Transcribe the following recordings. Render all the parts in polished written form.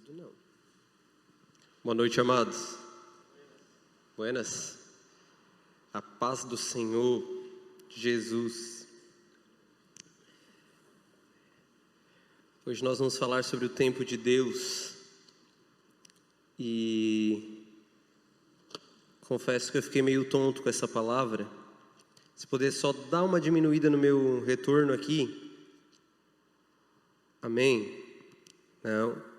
tudo não. Boa noite, amados. Buenas. A paz do Senhor Jesus. Hoje nós vamos falar sobre o tempo de Deus. E confesso que eu fiquei meio tonto com essa palavra. Se puder só dar uma diminuída no meu retorno aqui. Amém? Não.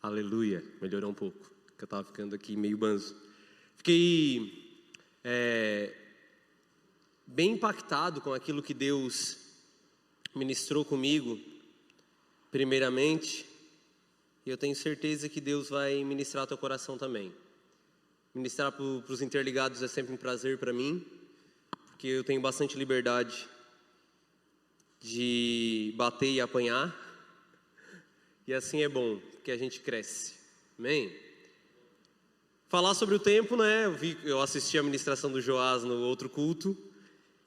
Aleluia. Melhorou um pouco, porque eu estava ficando aqui meio banzo. Fiquei bem impactado com aquilo que Deus ministrou comigo, primeiramente. E eu tenho certeza que Deus vai ministrar teu coração também. Ministrar para os interligados é sempre um prazer para mim, porque eu tenho bastante liberdade de bater e apanhar, e assim é bom, porque a gente cresce, amém? Falar sobre o tempo, né? Eu assisti a ministração do Joás no outro culto,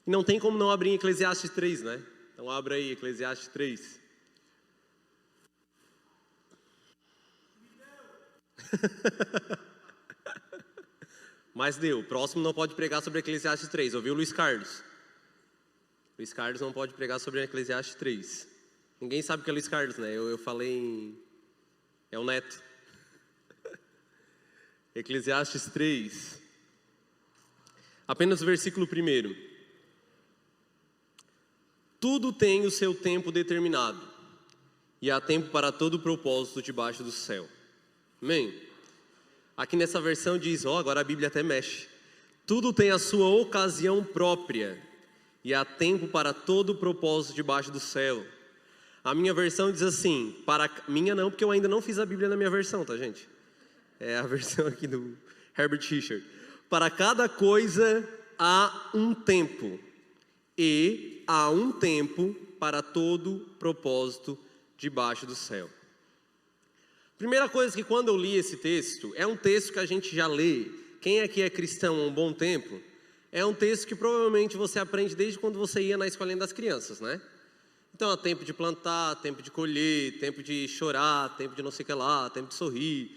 e não tem como não abrir em Eclesiastes 3, né? Então abra aí, Eclesiastes 3. Mas deu, o próximo não pode pregar sobre Eclesiastes 3, ouviu, Luiz Carlos? Luiz Carlos não pode pregar sobre Eclesiastes 3. Ninguém sabe o que é Luiz Carlos, né? Eu falei é o neto. Eclesiastes 3. Apenas o versículo 1. Tudo tem o seu tempo determinado, e há tempo para todo propósito debaixo do céu. Amém? Aqui nessa versão diz, agora a Bíblia até mexe. Tudo tem a sua ocasião própria, e há tempo para todo propósito debaixo do céu. A minha versão diz assim, minha não, porque eu ainda não fiz a Bíblia na minha versão, tá, gente? É a versão aqui do Herbert Fisher. Para cada coisa há um tempo, e há um tempo para todo propósito debaixo do céu. Primeira coisa que quando eu li esse texto, é um texto que a gente já lê. Quem aqui é cristão há um bom tempo? É um texto que provavelmente você aprende desde quando você ia na escolinha das crianças, né? Então, há tempo de plantar, tempo de colher, tempo de chorar, tempo de não sei o que lá, tempo de sorrir,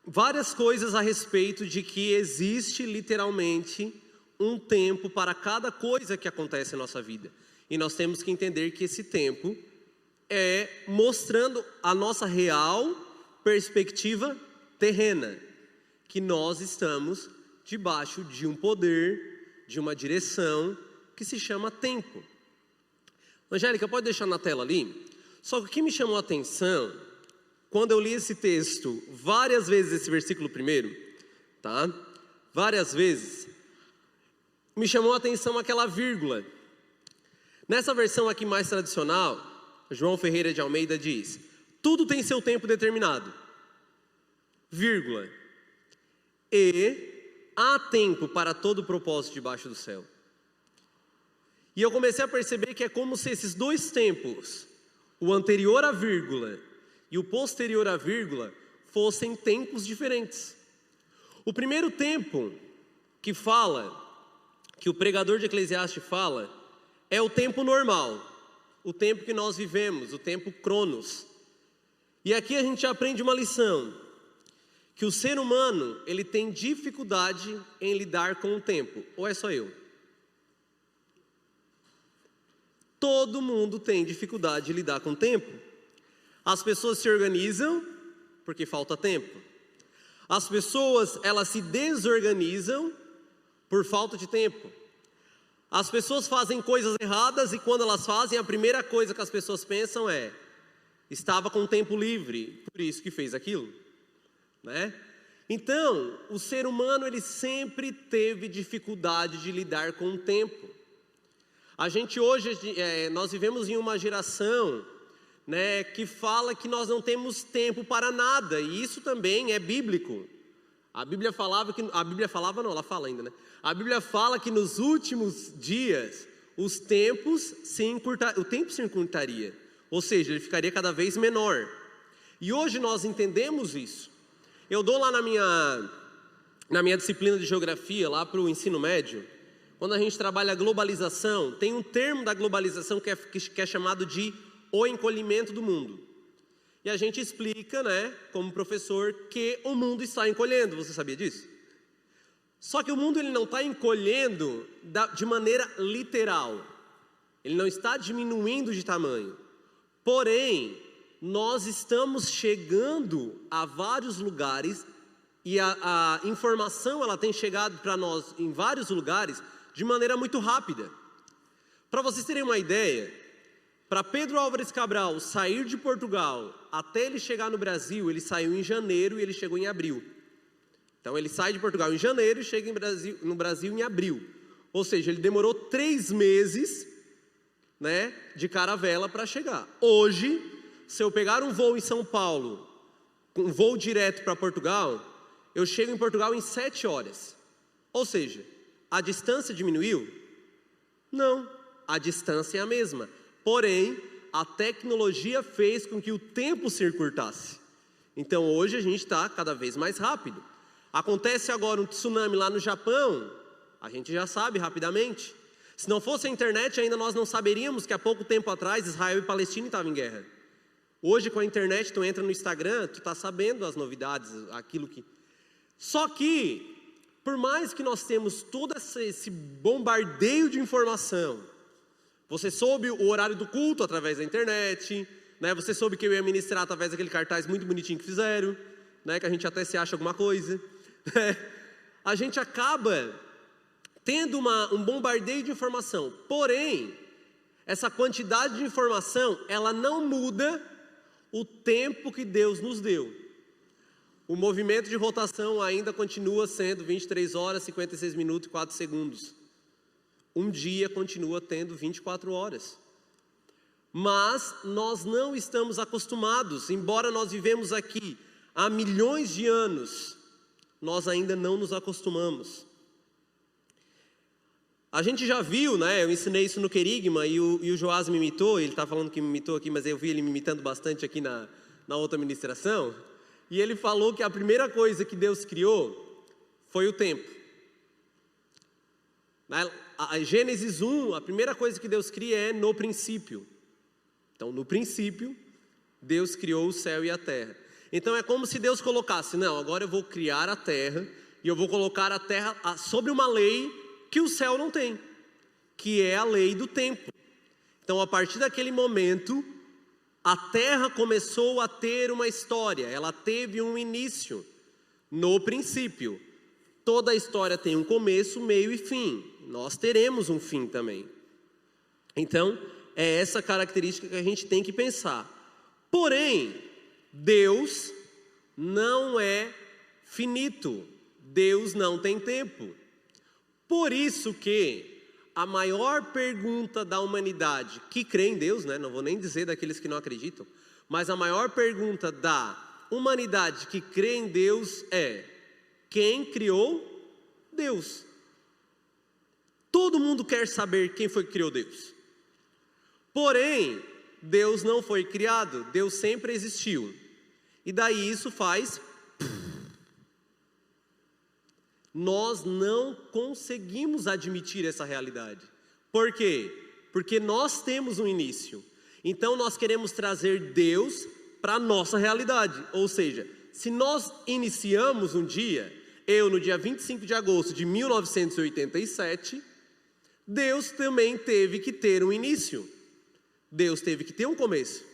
várias coisas a respeito de que existe literalmente um tempo para cada coisa que acontece em nossa vida. E nós temos que entender que esse tempo é mostrando a nossa real perspectiva terrena, que nós estamos debaixo de um poder, de uma direção que se chama tempo. Angélica, pode deixar na tela ali? Só que o que me chamou a atenção, quando eu li esse texto, várias vezes esse versículo 1, tá? Várias vezes, me chamou a atenção aquela vírgula. Nessa versão aqui mais tradicional, João Ferreira de Almeida diz, tudo tem seu tempo determinado, vírgula, e há tempo para todo propósito debaixo do céu. E eu comecei a perceber que é como se esses dois tempos, o anterior à vírgula e o posterior à vírgula, fossem tempos diferentes. O primeiro tempo que o pregador de Eclesiastes fala, é o tempo normal, o tempo que nós vivemos, o tempo Cronos. E aqui a gente aprende uma lição, que o ser humano, ele tem dificuldade em lidar com o tempo, ou é só eu? Todo mundo tem dificuldade de lidar com o tempo. As pessoas se organizam porque falta tempo. As pessoas, elas se desorganizam por falta de tempo. As pessoas fazem coisas erradas e quando elas fazem, a primeira coisa que as pessoas pensam é, estava com tempo livre, por isso que fez aquilo. Né? Então, o ser humano ele sempre teve dificuldade de lidar com o tempo. A gente hoje, nós vivemos em uma geração, né, que fala que nós não temos tempo para nada, e isso também é bíblico. A Bíblia falava ela fala ainda, né? A Bíblia fala que nos últimos dias, o tempo se encurtaria, ou seja, ele ficaria cada vez menor. E hoje nós entendemos isso. Eu dou lá na minha disciplina de geografia, lá para o ensino médio, quando a gente trabalha a globalização, tem um termo da globalização que é chamado de o encolhimento do mundo. E a gente explica, né, como professor, que o mundo está encolhendo. Você sabia disso? Só que o mundo ele não está encolhendo de maneira literal. Ele não está diminuindo de tamanho. Porém, nós estamos chegando a vários lugares e a informação ela tem chegado para nós em vários lugares de maneira muito rápida. Para vocês terem uma ideia, para Pedro Álvares Cabral sair de Portugal até ele chegar no Brasil, ele saiu em janeiro e ele chegou em abril. Então ele sai de Portugal em janeiro e chega no Brasil em abril. Ou seja, ele demorou 3 meses, né, de caravela para chegar. Hoje, se eu pegar um voo em São Paulo, um voo direto para Portugal, eu chego em Portugal em 7 horas. Ou seja, a distância diminuiu? Não, a distância é a mesma. Porém, a tecnologia fez com que o tempo se encurtasse. Então hoje a gente está cada vez mais rápido. Acontece agora um tsunami lá no Japão, a gente já sabe rapidamente. Se não fosse a internet, ainda nós não saberíamos que há pouco tempo atrás Israel e Palestina estavam em guerra. Hoje com a internet, tu entra no Instagram, tu está sabendo as novidades, aquilo que... Só que, por mais que nós temos todo esse bombardeio de informação, você soube o horário do culto através da internet, né? Você soube que eu ia ministrar através daquele cartaz muito bonitinho que fizeram, né? Que a gente até se acha alguma coisa. A gente acaba tendo um bombardeio de informação. Porém, essa quantidade de informação, ela não muda o tempo que Deus nos deu. O movimento de rotação ainda continua sendo 23 horas, 56 minutos e 4 segundos. Um dia continua tendo 24 horas. Mas nós não estamos acostumados, embora nós vivemos aqui há milhões de anos, nós ainda não nos acostumamos. A gente já viu, né? Eu ensinei isso no Querigma e o Joás me imitou, ele está falando que me imitou aqui, mas eu vi ele me imitando bastante aqui na outra ministração. E ele falou que a primeira coisa que Deus criou foi o tempo. A Gênesis 1, a primeira coisa que Deus cria é no princípio. Então, no princípio, Deus criou o céu e a terra. Então, é como se Deus colocasse, não, agora eu vou criar a terra, e eu vou colocar a terra sobre uma lei que o céu não tem, que é a lei do tempo. Então, a partir daquele momento, a terra começou a ter uma história, ela teve um início, no princípio. Toda a história tem um começo, meio e fim. Nós teremos um fim também. Então, é essa característica que a gente tem que pensar. Porém, Deus não é finito. Deus não tem tempo. Por isso que a maior pergunta da humanidade, que crê em Deus, né? Não vou nem dizer daqueles que não acreditam, mas a maior pergunta da humanidade que crê em Deus é: quem criou Deus? Todo mundo quer saber quem foi que criou Deus. Porém, Deus não foi criado, Deus sempre existiu. E daí isso faz... Nós não conseguimos admitir essa realidade. Por quê? Porque nós temos um início. Então nós queremos trazer Deus para a nossa realidade. Ou seja, se nós iniciamos um dia, eu no dia 25 de agosto de 1987, Deus também teve que ter um início. Deus teve que ter um começo.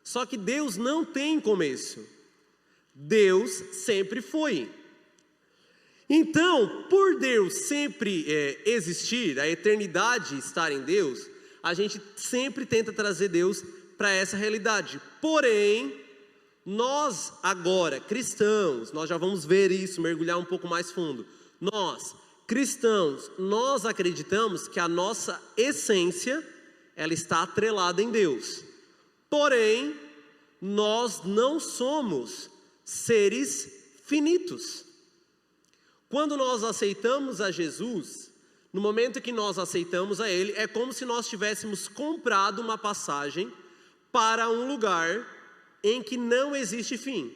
Só que Deus não tem começo. Deus sempre foi. Então, por Deus sempre existir, a eternidade estar em Deus, a gente sempre tenta trazer Deus para essa realidade. Porém, nós agora, cristãos, nós já vamos ver isso, mergulhar um pouco mais fundo. Nós, cristãos, nós acreditamos que a nossa essência, ela está atrelada em Deus. Porém, nós não somos seres finitos. Quando nós aceitamos a Jesus, no momento que nós aceitamos a Ele, é como se nós tivéssemos comprado uma passagem para um lugar em que não existe fim.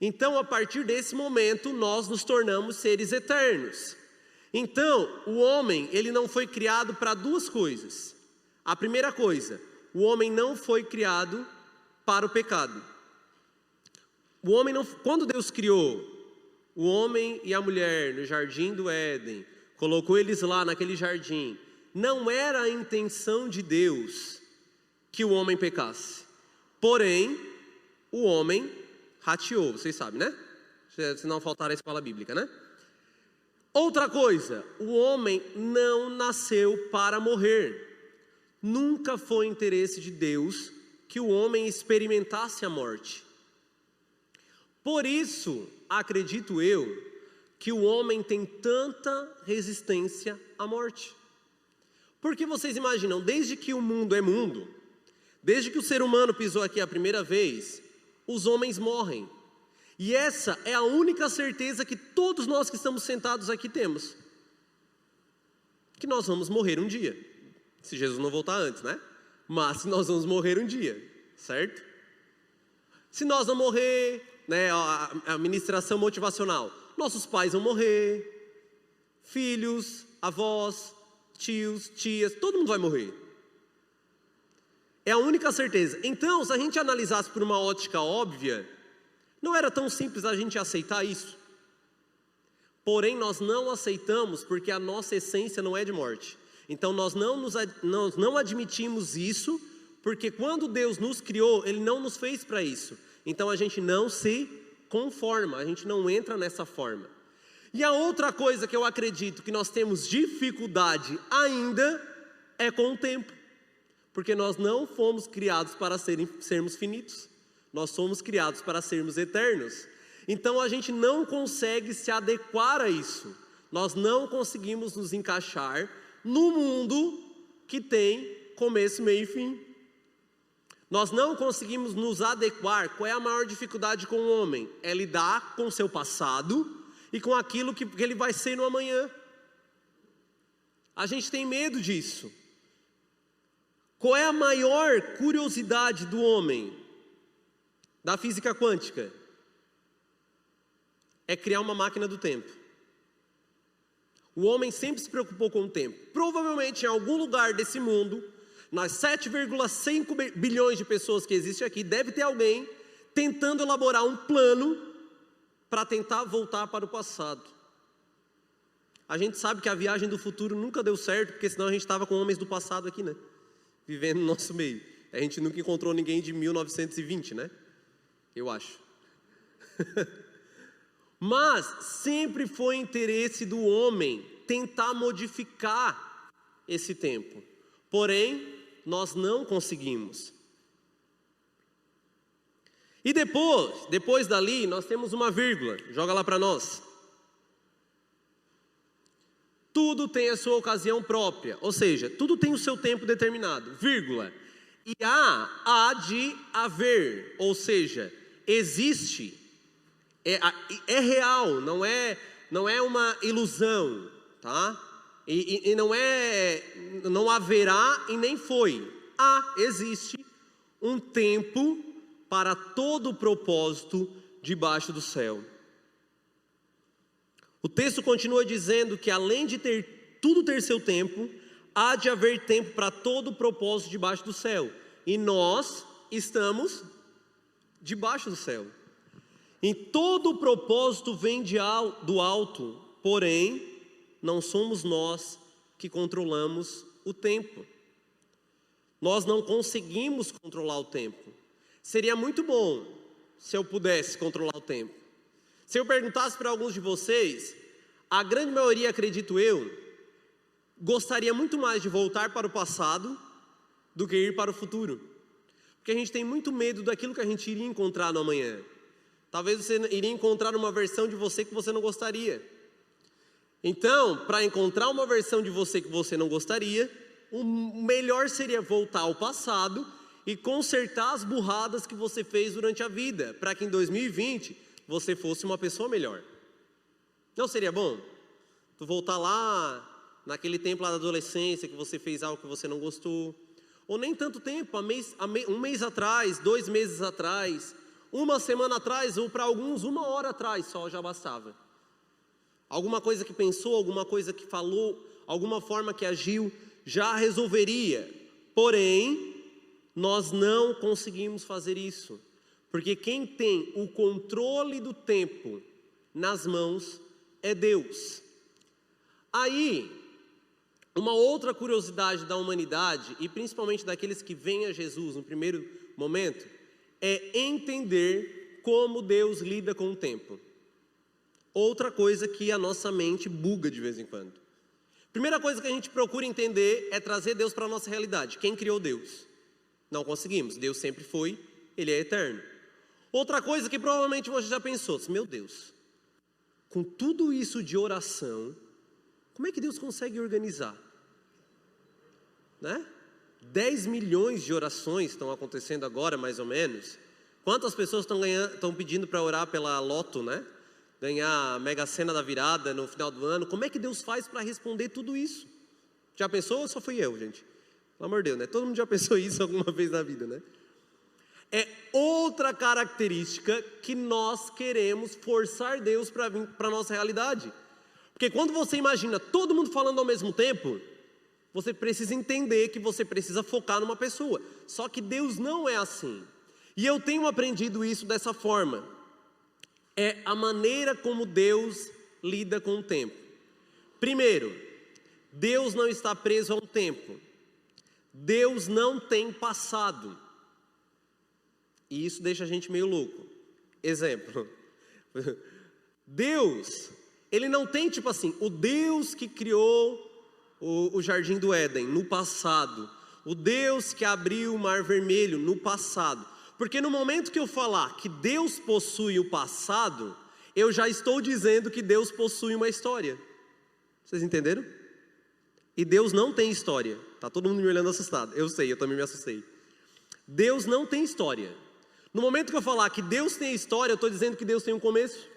Então, a partir desse momento, nós nos tornamos seres eternos. Então, o homem, ele não foi criado para duas coisas. A primeira coisa, o homem não foi criado para o pecado. O homem não, quando Deus criou o homem e a mulher no jardim do Éden, colocou eles lá naquele jardim, não era a intenção de Deus que o homem pecasse. Porém, o homem rateou, vocês sabem, né? Se não faltar a escola bíblica, né? Outra coisa, o homem não nasceu para morrer. Nunca foi interesse de Deus que o homem experimentasse a morte. Por isso, acredito eu, que o homem tem tanta resistência à morte. Porque vocês imaginam, desde que o mundo é mundo, desde que o ser humano pisou aqui a primeira vez, os homens morrem. E essa é a única certeza que todos nós que estamos sentados aqui temos. Que nós vamos morrer um dia. Se Jesus não voltar antes, né? Mas nós vamos morrer um dia, certo? Se nós não morrer, né, a ministração motivacional, nossos pais vão morrer, filhos, avós, tios, tias, todo mundo vai morrer. É a única certeza. Então, se a gente analisasse por uma ótica óbvia, não era tão simples a gente aceitar isso. Porém, nós não aceitamos porque a nossa essência não é de morte. Então, nós não admitimos isso, porque quando Deus nos criou, Ele não nos fez para isso. Então, a gente não se conforma, a gente não entra nessa forma. E a outra coisa que eu acredito que nós temos dificuldade ainda é com o tempo. Porque nós não fomos criados para sermos finitos. Nós somos criados para sermos eternos. Então a gente não consegue se adequar a isso. Nós não conseguimos nos encaixar no mundo que tem começo, meio e fim. Nós não conseguimos nos adequar. Qual é a maior dificuldade com o homem? É lidar com o seu passado e com aquilo que ele vai ser no amanhã. A gente tem medo disso. Qual é a maior curiosidade do homem, da física quântica? É criar uma máquina do tempo. O homem sempre se preocupou com o tempo. Provavelmente em algum lugar desse mundo, nas 7,5 bilhões de pessoas que existem aqui, deve ter alguém tentando elaborar um plano para tentar voltar para o passado. A gente sabe que a viagem do futuro nunca deu certo, porque senão a gente estava com homens do passado aqui, né? Vivendo no nosso meio. A gente nunca encontrou ninguém de 1920, né? Eu acho. Mas sempre foi interesse do homem tentar modificar esse tempo. Porém, nós não conseguimos. E depois dali, nós temos uma vírgula. Joga lá para nós. Tudo tem a sua ocasião própria, ou seja, tudo tem o seu tempo determinado, vírgula. E há de haver, ou seja, existe, é real, não é uma ilusão, tá? E não haverá e nem foi. Existe um tempo para todo o propósito debaixo do céu. O texto continua dizendo que além de tudo ter seu tempo, há de haver tempo para todo o propósito debaixo do céu. E nós estamos debaixo do céu. E todo o propósito vem do alto, porém, não somos nós que controlamos o tempo. Nós não conseguimos controlar o tempo. Seria muito bom se eu pudesse controlar o tempo. Se eu perguntasse para alguns de vocês, a grande maioria, acredito eu, gostaria muito mais de voltar para o passado do que ir para o futuro. Porque a gente tem muito medo daquilo que a gente iria encontrar no amanhã. Talvez você iria encontrar uma versão de você que você não gostaria. Então, para encontrar uma versão de você que você não gostaria, o melhor seria voltar ao passado e consertar as burradas que você fez durante a vida, para que em 2020 você fosse uma pessoa melhor. Não seria bom? Tu voltar lá, naquele tempo lá da adolescência, que você fez algo que você não gostou. Ou nem tanto tempo, um mês atrás, 2 meses atrás, uma semana atrás, ou para alguns 1 hora atrás só já bastava. Alguma coisa que pensou, alguma coisa que falou, alguma forma que agiu, já resolveria. Porém, nós não conseguimos fazer isso, porque quem tem o controle do tempo nas mãos é Deus. Aí, uma outra curiosidade da humanidade, e principalmente daqueles que veem a Jesus no primeiro momento, é entender como Deus lida com o tempo. Outra coisa que a nossa mente buga de vez em quando. Primeira coisa que a gente procura entender é trazer Deus para a nossa realidade. Quem criou Deus? Não conseguimos. Deus sempre foi, Ele é eterno. Outra coisa que provavelmente você já pensou, meu Deus, com tudo isso de oração, como é que Deus consegue organizar? Né? 10 milhões de orações estão acontecendo agora, mais ou menos. Quantas pessoas estão pedindo para orar pela loto, né? Ganhar a Mega Sena da virada no final do ano. Como é que Deus faz para responder tudo isso? Já pensou ou só fui eu, gente? Pelo amor de Deus, né? Todo mundo já pensou isso alguma vez na vida, né? É outra característica que nós queremos forçar Deus para vir para a nossa realidade. Porque quando você imagina todo mundo falando ao mesmo tempo, você precisa entender que você precisa focar numa pessoa. Só que Deus não é assim. E eu tenho aprendido isso dessa forma. É a maneira como Deus lida com o tempo. Primeiro, Deus não está preso a um tempo. Deus não tem passado. E isso deixa a gente meio louco. Exemplo. Deus, Ele não tem tipo assim, o Deus que criou o Jardim do Éden no passado. O Deus que abriu o Mar Vermelho no passado. Porque no momento que eu falar que Deus possui o passado, eu já estou dizendo que Deus possui uma história. Vocês entenderam? E Deus não tem história. Está todo mundo me olhando assustado. Eu sei, eu também me assustei. Deus não tem história. No momento que eu falar que Deus tem história, eu estou dizendo que Deus tem um começo.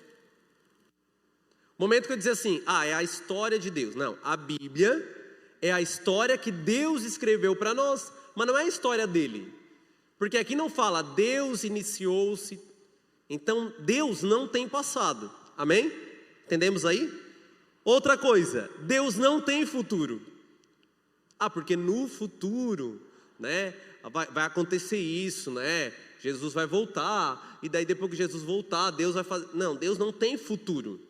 No momento que eu dizer assim, é a história de Deus. Não, a Bíblia é a história que Deus escreveu para nós, mas não é a história dele. Porque aqui não fala, Deus iniciou-se. Então, Deus não tem passado. Amém? Entendemos aí? Outra coisa, Deus não tem futuro. Porque no futuro, né, vai acontecer isso, né? Jesus vai voltar, e daí depois que Jesus voltar, Deus vai fazer... Não, Deus não tem futuro.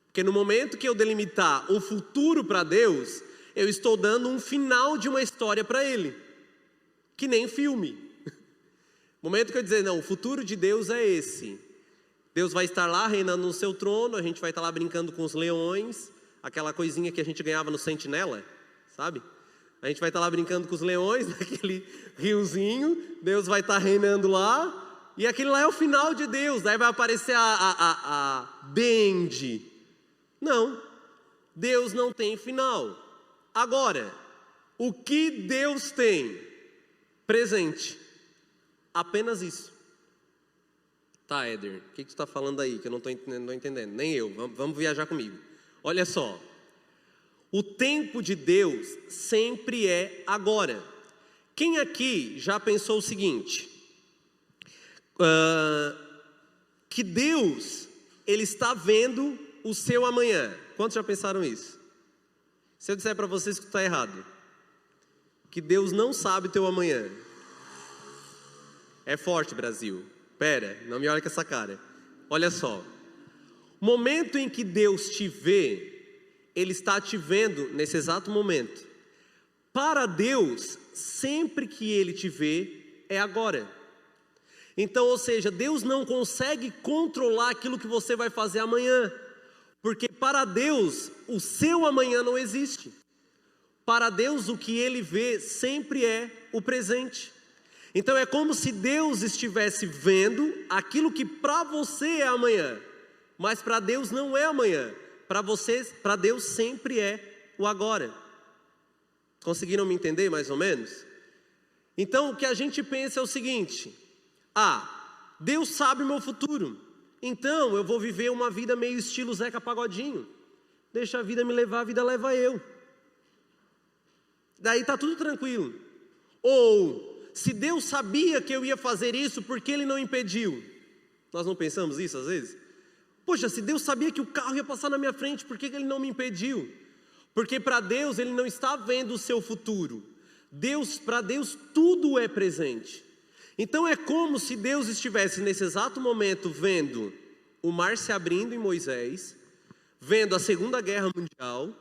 Porque no momento que eu delimitar o futuro para Deus, eu estou dando um final de uma história para Ele. Que nem filme. No momento que eu dizer, não, o futuro de Deus é esse. Deus vai estar lá reinando no seu trono, a gente vai estar lá brincando com os leões, aquela coisinha que a gente ganhava no Sentinela, sabe? A gente vai estar lá brincando com os leões, naquele riozinho, Deus vai estar reinando lá, e aquele lá é o final de Deus, daí vai aparecer a Bendy. Não, Deus não tem final. Agora, o que Deus tem? Presente. Apenas isso. Tá, Éder, o que tu está falando aí que eu não estou entendendo? Nem eu, vamos viajar comigo. Olha só, o tempo de Deus sempre é agora. Quem aqui já pensou o seguinte? Que Deus, Ele está vendo o seu amanhã. Quantos já pensaram isso? Se eu disser para vocês que está errado, que Deus não sabe o teu amanhã. É forte, Brasil. Pera, não me olha com essa cara. Olha só. Momento em que Deus te vê, Ele está te vendo nesse exato momento. Para Deus, sempre que Ele te vê, é agora. Então, ou seja, Deus não consegue controlar aquilo que você vai fazer amanhã. Porque para Deus, o seu amanhã não existe. Para Deus, o que Ele vê sempre é o presente. Então é como se Deus estivesse vendo aquilo que para você é amanhã, mas para Deus não é amanhã. Para Deus sempre é o agora. Conseguiram me entender mais ou menos? Então o que a gente pensa é o seguinte: Deus sabe o meu futuro, então eu vou viver uma vida meio estilo Zeca Pagodinho. Deixa a vida me levar, a vida leva eu. Daí está tudo tranquilo. Ou se Deus sabia que eu ia fazer isso, por que Ele não impediu? Nós não pensamos isso às vezes? Poxa, se Deus sabia que o carro ia passar na minha frente, por que Ele não me impediu? Porque para Deus Ele não está vendo o seu futuro. Para Deus tudo é presente. Então é como se Deus estivesse nesse exato momento vendo o mar se abrindo em Moisés, vendo a Segunda Guerra Mundial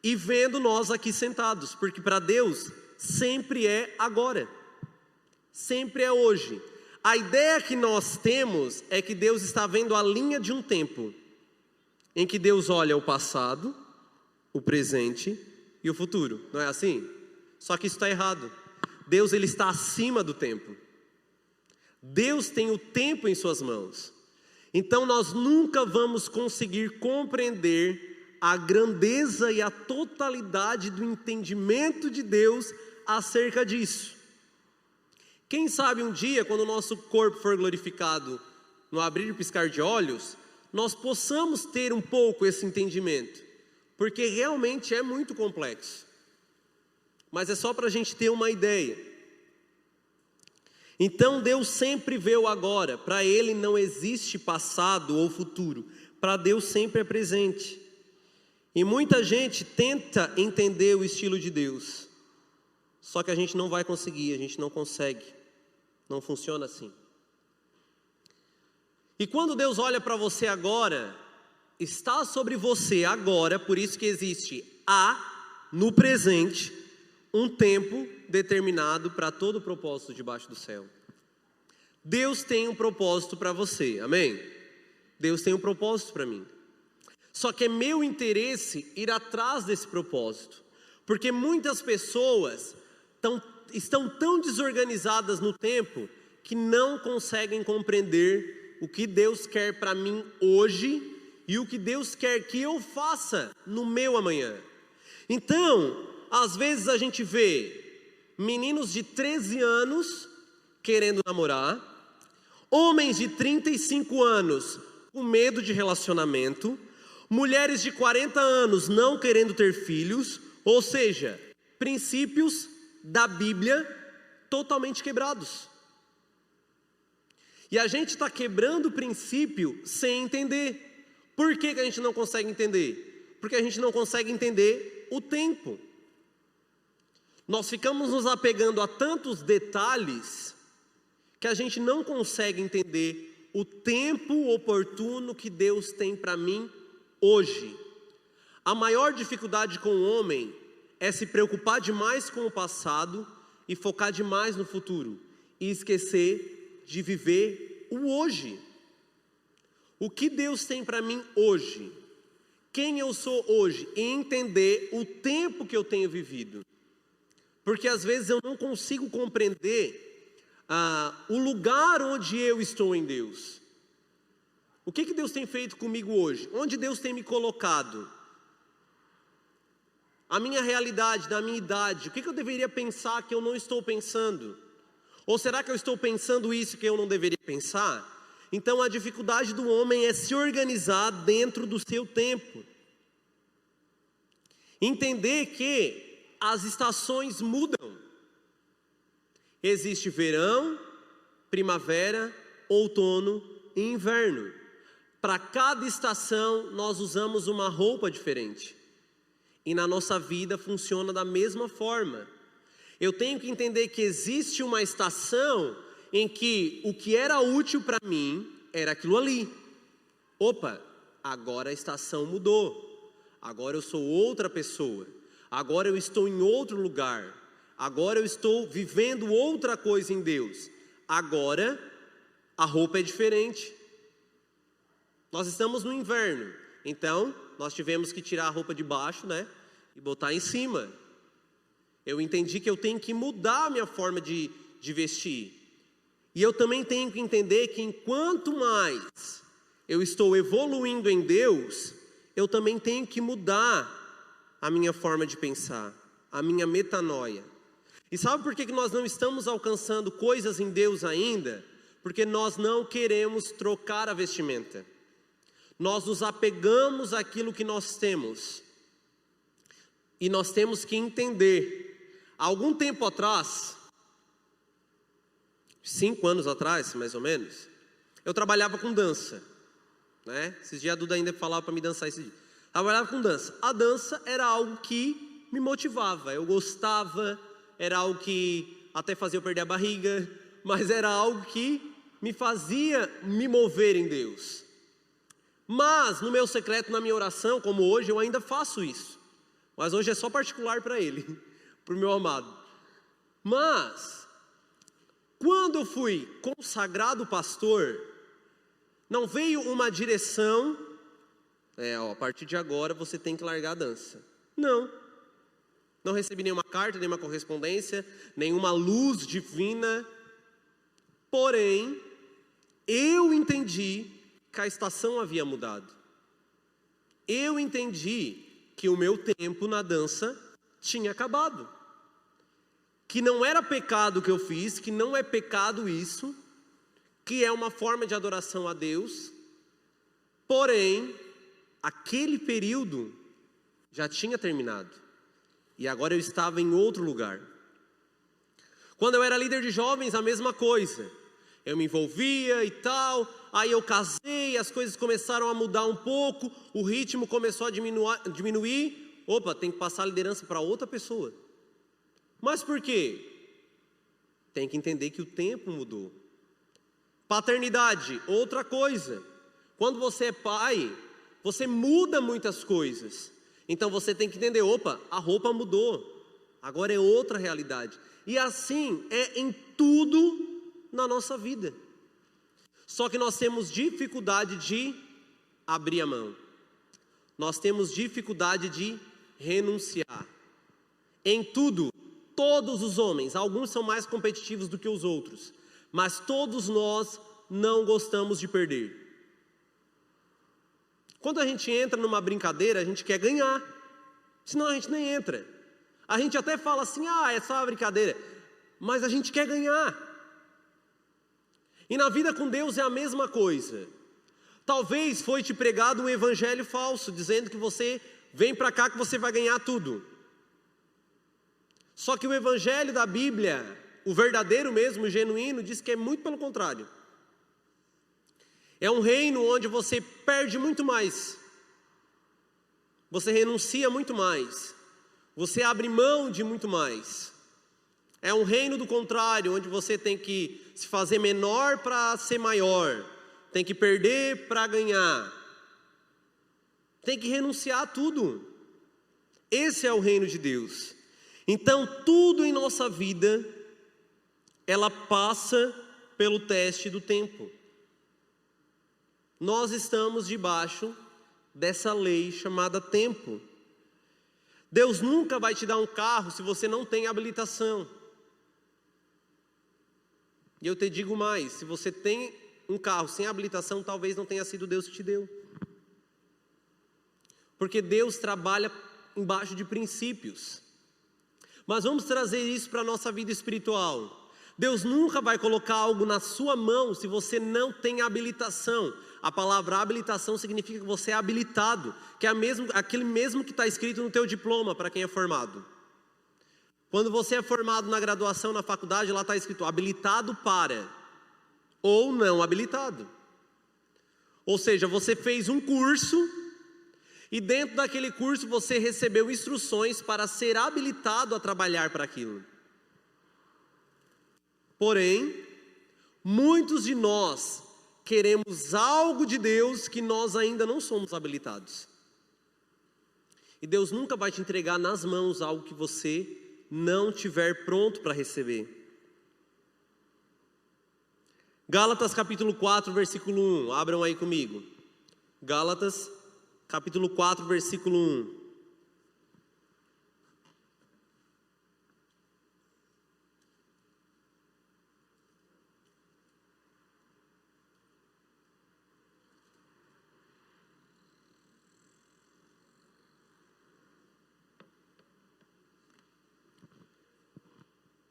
e vendo nós aqui sentados, porque para Deus sempre é agora, sempre é hoje. A ideia que nós temos é que Deus está vendo a linha de um tempo, em que Deus olha o passado, o presente e o futuro, não é assim? Só que isso está errado. Deus, ele está acima do tempo. Deus tem o tempo em suas mãos. Então nós nunca vamos conseguir compreender a grandeza e a totalidade do entendimento de Deus acerca disso. Quem sabe um dia, quando o nosso corpo for glorificado no abrir e piscar de olhos, nós possamos ter um pouco esse entendimento, porque realmente é muito complexo. Mas é só para a gente ter uma ideia. Então Deus sempre vê o agora. Para Ele não existe passado ou futuro. Para Deus sempre é presente. E muita gente tenta entender o estilo de Deus. Só que a gente não vai conseguir, a gente não consegue. Não funciona assim. E quando Deus olha para você agora, está sobre você agora, por isso que existe no presente, um tempo determinado para todo o propósito debaixo do céu. Deus tem um propósito para você, amém? Deus tem um propósito para mim. Só que é meu interesse ir atrás desse propósito, porque muitas pessoas estão tão desorganizadas no tempo que não conseguem compreender o que Deus quer para mim hoje e o que Deus quer que eu faça no meu amanhã. Então, às vezes a gente vê meninos de 13 anos querendo namorar, homens de 35 anos com medo de relacionamento, mulheres de 40 anos não querendo ter filhos, ou seja, princípios da Bíblia totalmente quebrados. E a gente está quebrando o princípio sem entender. Por que a gente não consegue entender? Porque a gente não consegue entender o tempo. Nós ficamos nos apegando a tantos detalhes que a gente não consegue entender o tempo oportuno que Deus tem para mim hoje. A maior dificuldade com o homem é se preocupar demais com o passado e focar demais no futuro e esquecer de viver o hoje. O que Deus tem para mim hoje, quem eu sou hoje, e entender o tempo que eu tenho vivido. Porque às vezes eu não consigo compreender o lugar onde eu estou em Deus. O que Deus tem feito comigo hoje? Onde Deus tem me colocado? A minha realidade, da minha idade, o que eu deveria pensar que eu não estou pensando? Ou será que eu estou pensando isso que eu não deveria pensar? Então a dificuldade do homem é se organizar dentro do seu tempo. Entender que as estações mudam. Existe verão, primavera, outono e inverno. Para cada estação nós usamos uma roupa diferente. E na nossa vida funciona da mesma forma. Eu tenho que entender que existe uma estação em que o que era útil para mim era aquilo ali. Opa, agora a estação mudou. Agora eu sou outra pessoa. Agora eu estou em outro lugar. Agora eu estou vivendo outra coisa em Deus. Agora a roupa é diferente. Nós estamos no inverno. Então nós tivemos que tirar a roupa de baixo, né? E botar em cima. Eu entendi que eu tenho que mudar a minha forma de vestir. E eu também tenho que entender que enquanto mais eu estou evoluindo em Deus, eu também tenho que mudar a minha forma de pensar, a minha metanoia. E sabe por que nós não estamos alcançando coisas em Deus ainda? Porque nós não queremos trocar a vestimenta. Nós nos apegamos àquilo que nós temos. E nós temos que entender. Há algum tempo atrás, 5 anos atrás, mais ou menos, eu trabalhava com dança, né? Esses dias a Duda ainda falava para me dançar esse dia. Trabalhava com dança. A dança era algo que me motivava. Eu gostava era algo que até fazia eu perder a barriga, mas era algo que me fazia me mover em Deus. Mas no meu secreto, na minha oração, como hoje, eu ainda faço isso. Mas hoje é só particular para Ele, para o meu amado. Mas, quando eu fui consagrado pastor, não veio uma direção, a partir de agora você tem que largar a dança. Não recebi nenhuma carta, nenhuma correspondência, nenhuma luz divina. Porém, eu entendi que a estação havia mudado. Eu entendi que o meu tempo na dança tinha acabado. Que não era pecado o que eu fiz, que não é pecado isso, que é uma forma de adoração a Deus. Porém, aquele período já tinha terminado. E agora eu estava em outro lugar. Quando eu era líder de jovens, a mesma coisa. Eu me envolvia e tal, aí eu casei, as coisas começaram a mudar um pouco, o ritmo começou a diminuir. Opa, tem que passar a liderança para outra pessoa. Mas por quê? Tem que entender que o tempo mudou. Paternidade, outra coisa. Quando você é pai, você muda muitas coisas. Então você tem que entender, opa, a roupa mudou, agora é outra realidade. E assim é em tudo na nossa vida. Só que nós temos dificuldade de abrir a mão. Nós temos dificuldade de renunciar. Em tudo, todos os homens, alguns são mais competitivos do que os outros, mas todos nós não gostamos de perder. Quando a gente entra numa brincadeira, a gente quer ganhar, senão a gente nem entra. A gente até fala assim, é só uma brincadeira, mas a gente quer ganhar. E na vida com Deus é a mesma coisa. Talvez foi te pregado um evangelho falso, dizendo que você vem para cá que você vai ganhar tudo. Só que o evangelho da Bíblia, o verdadeiro mesmo, o genuíno, diz que é muito pelo contrário. É um reino onde você perde muito mais. Você renuncia muito mais. Você abre mão de muito mais. É um reino do contrário, onde você tem que se fazer menor para ser maior. Tem que perder para ganhar. Tem que renunciar a tudo. Esse é o reino de Deus. Então, tudo em nossa vida, ela passa pelo teste do tempo. Nós estamos debaixo dessa lei chamada tempo. Deus nunca vai te dar um carro se você não tem habilitação. E eu te digo mais, se você tem um carro sem habilitação, talvez não tenha sido Deus que te deu. Porque Deus trabalha embaixo de princípios. Mas vamos trazer isso para a nossa vida espiritual. Deus nunca vai colocar algo na sua mão se você não tem habilitação. A palavra habilitação significa que você é habilitado, que é aquele mesmo que está escrito no teu diploma para quem é formado. Quando você é formado na graduação, na faculdade, lá está escrito habilitado para, ou não habilitado. Ou seja, você fez um curso, e dentro daquele curso você recebeu instruções para ser habilitado a trabalhar para aquilo. Porém, muitos de nós queremos algo de Deus que nós ainda não somos habilitados. E Deus nunca vai te entregar nas mãos algo que você não tiver pronto para receber. Gálatas capítulo 4, versículo 1, abram aí comigo. Gálatas capítulo 4, versículo 1.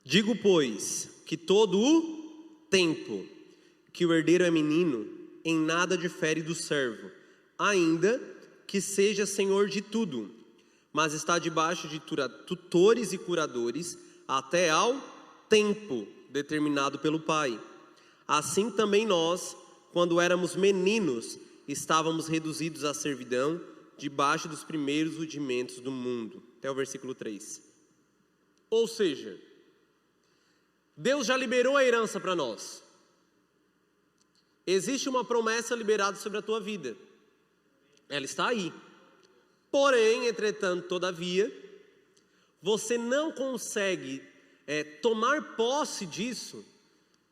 Digo, pois, que todo o tempo que o herdeiro é menino, em nada difere do servo, ainda que seja senhor de tudo, mas está debaixo de tutores e curadores, até ao tempo determinado pelo Pai. Assim também nós, quando éramos meninos, estávamos reduzidos à servidão, debaixo dos primeiros rudimentos do mundo. Até o versículo 3. Ou seja, Deus já liberou a herança para nós. Existe uma promessa liberada sobre a tua vida. Ela está aí. Porém, entretanto, todavia, você não consegue tomar posse disso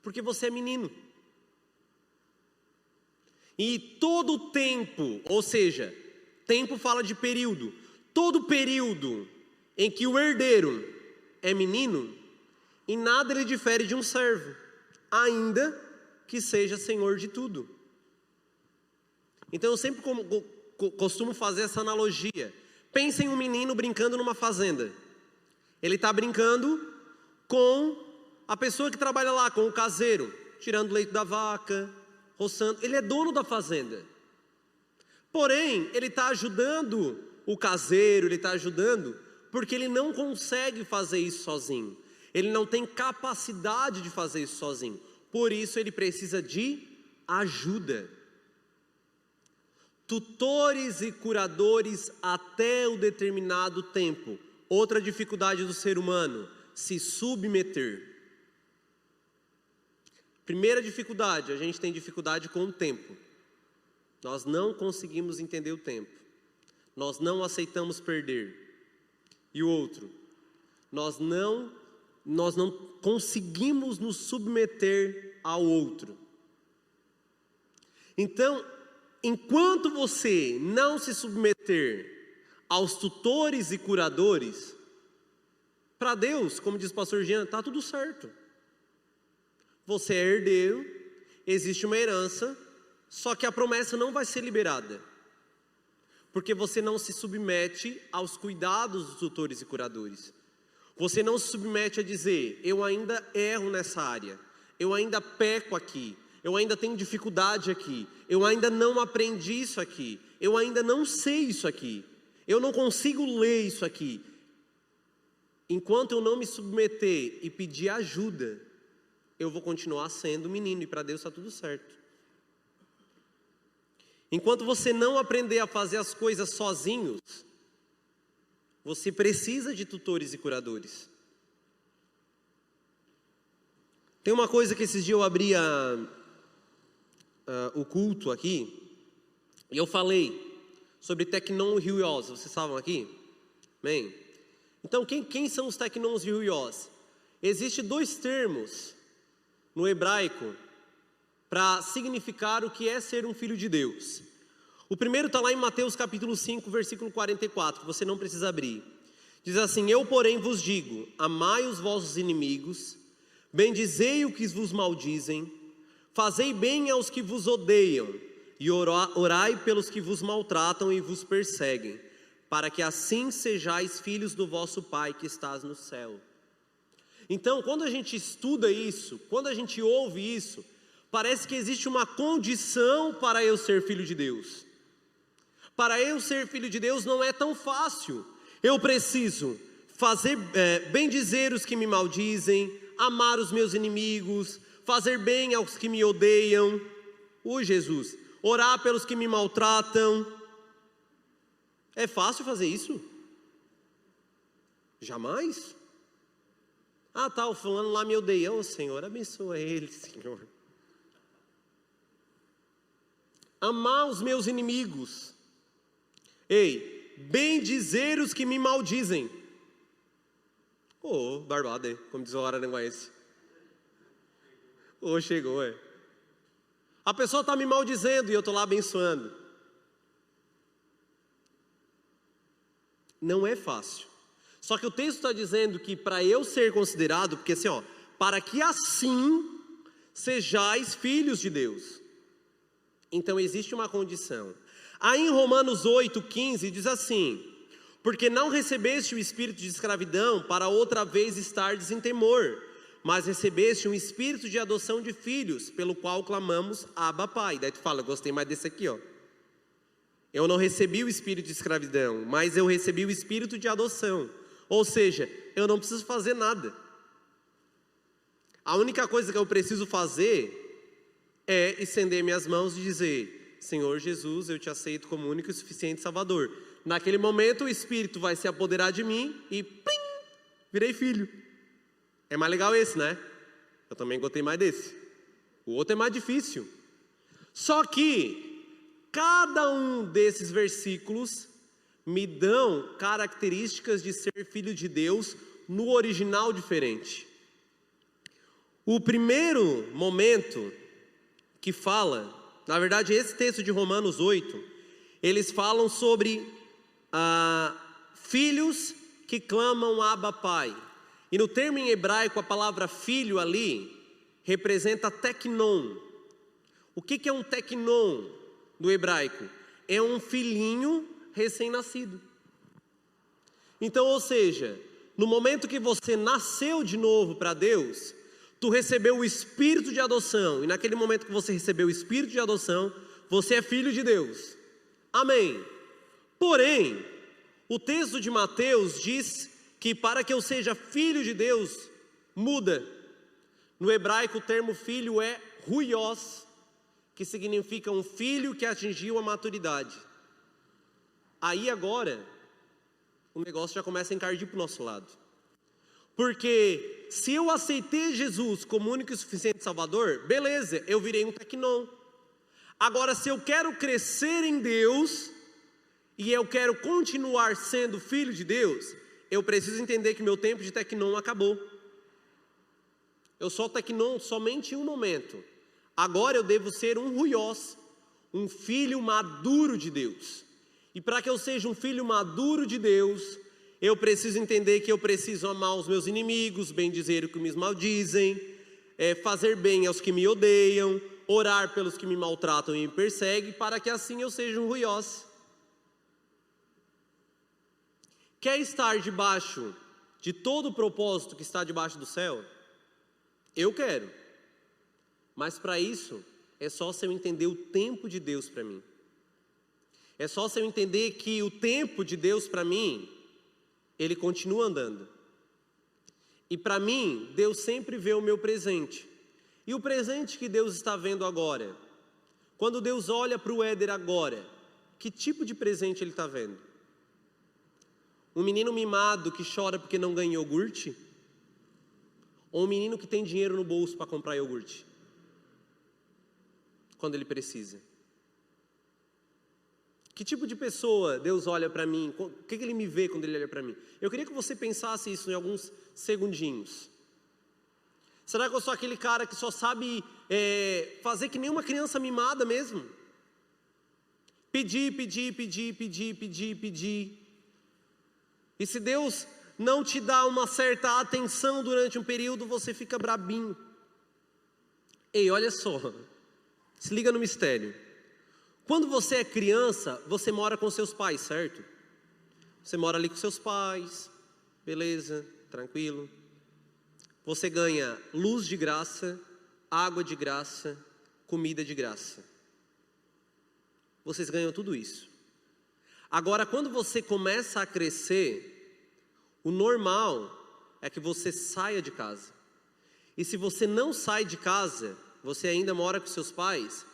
porque você é menino. E todo o tempo, ou seja, tempo fala de período. Todo período em que o herdeiro é menino, em nada ele difere de um servo, ainda que seja senhor de tudo. Então eu sempre costumo fazer essa analogia. Pensa em um menino brincando numa fazenda. Ele está brincando com a pessoa que trabalha lá, com o caseiro, tirando o leite da vaca, roçando. Ele é dono da fazenda. Porém, ele está ajudando o caseiro, ele está ajudando porque ele não consegue fazer isso sozinho. Ele não tem capacidade de fazer isso sozinho. Por isso ele precisa de ajuda. Tutores e curadores até o determinado tempo. Outra dificuldade do ser humano, se submeter. Primeira dificuldade, a gente tem dificuldade com o tempo. Nós não conseguimos entender o tempo. Nós não aceitamos perder. E o outro, nós não conseguimos nos submeter ao outro. Então, enquanto você não se submeter aos tutores e curadores, para Deus, como diz o pastor Jean, está tudo certo. Você é herdeiro, existe uma herança, só que a promessa não vai ser liberada, porque você não se submete aos cuidados dos tutores e curadores. Você não se submete a dizer, eu ainda erro nessa área, eu ainda peco aqui, eu ainda tenho dificuldade aqui, eu ainda não aprendi isso aqui, eu ainda não sei isso aqui, eu não consigo ler isso aqui. Enquanto eu não me submeter e pedir ajuda, eu vou continuar sendo menino, e para Deus está tudo certo. Enquanto você não aprender a fazer as coisas sozinhos, você precisa de tutores e curadores. Tem uma coisa que esses dias eu abri o culto aqui, e eu falei sobre tecnon e huios. Vocês estavam aqui? Amém? Então, quem são os tecnons e huios? Existem dois termos no hebraico para significar o que é ser um filho de Deus. O primeiro está lá em Mateus capítulo 5, versículo 44, que você não precisa abrir. Diz assim, eu porém vos digo, amai os vossos inimigos, bendizei os que vos maldizem, fazei bem aos que vos odeiam, e orai pelos que vos maltratam e vos perseguem, para que assim sejais filhos do vosso Pai que estás no céu. Então, quando a gente estuda isso, quando a gente ouve isso, parece que existe uma condição para eu ser filho de Deus. Para eu ser filho de Deus não é tão fácil. Eu preciso bendizer os que me maldizem, amar os meus inimigos, fazer bem aos que me odeiam. Jesus, orar pelos que me maltratam. É fácil fazer isso? Jamais. O fulano lá me odeia. Senhor, abençoa ele, Senhor. Amar os meus inimigos. Bendizer os que me maldizem. Barbada, como diz o araranguaense. Chegou, A pessoa está me maldizendo e eu estou lá abençoando. Não é fácil. Só que o texto está dizendo que para eu ser considerado, porque assim, para que assim sejais filhos de Deus. Então existe uma condição. Aí em Romanos 8,15 diz assim, porque não recebeste o espírito de escravidão para outra vez estardes em temor, mas recebeste um espírito de adoção de filhos, pelo qual clamamos, Abba, Pai. Daí tu fala, eu gostei mais desse aqui, Eu não recebi o espírito de escravidão, mas eu recebi o espírito de adoção. Ou seja, eu não preciso fazer nada. A única coisa que eu preciso fazer é estender minhas mãos e dizer, Senhor Jesus, eu te aceito como único e suficiente Salvador. Naquele momento o Espírito vai se apoderar de mim e plim, virei filho. É mais legal esse, né? Eu também gostei mais desse. O outro é mais difícil. Só que cada um desses versículos me dão características de ser filho de Deus no original diferente. O primeiro momento que fala, na verdade esse texto de Romanos 8, eles falam sobre filhos que clamam Abba Pai. E no termo em hebraico a palavra filho ali representa teknon. O que é um teknon no hebraico? É um filhinho recém-nascido. Então, ou seja, no momento que você nasceu de novo para Deus, tu recebeu o espírito de adoção, e naquele momento que você recebeu o espírito de adoção, você é filho de Deus. Amém. Porém, o texto de Mateus diz que para que eu seja filho de Deus, muda. No hebraico o termo filho é ruios, que significa um filho que atingiu a maturidade. Aí agora, o negócio já começa a encardir para o nosso lado. Porque se eu aceitei Jesus como único e suficiente Salvador, beleza, eu virei um teknon. Agora, se eu quero crescer em Deus, e eu quero continuar sendo filho de Deus, eu preciso entender que meu tempo de teknon acabou. Eu sou teknon somente em um momento. Agora eu devo ser um ruios, um filho maduro de Deus. E para que eu seja um filho maduro de Deus, eu preciso entender que eu preciso amar os meus inimigos, bendizer os que me maldizem, fazer bem aos que me odeiam, orar pelos que me maltratam e me perseguem, para que assim eu seja um ruios. Quer estar debaixo de todo o propósito que está debaixo do céu? Eu quero. Mas para isso, é só se eu entender o tempo de Deus para mim. É só se eu entender que o tempo de Deus para mim, ele continua andando. E para mim, Deus sempre vê o meu presente. E o presente que Deus está vendo agora? Quando Deus olha para o Éder agora, que tipo de presente ele está vendo? Um menino mimado que chora porque não ganha iogurte? Ou um menino que tem dinheiro no bolso para comprar iogurte? Quando ele precisa. Que tipo de pessoa Deus olha para mim? O que ele me vê quando ele olha para mim? Eu queria que você pensasse isso em alguns segundinhos. Será que eu sou aquele cara que só sabe fazer que nem uma criança mimada mesmo? Pedir, pedir, pedir, pedir, pedir, pedir. E se Deus não te dá uma certa atenção durante um período, você fica brabinho. Ei, olha só. Se liga no mistério. Quando você é criança, você mora com seus pais, certo? Você mora ali com seus pais, beleza, tranquilo. Você ganha luz de graça, água de graça, comida de graça. Vocês ganham tudo isso. Agora, quando você começa a crescer, o normal é que você saia de casa. E se você não sai de casa, você ainda mora com seus pais,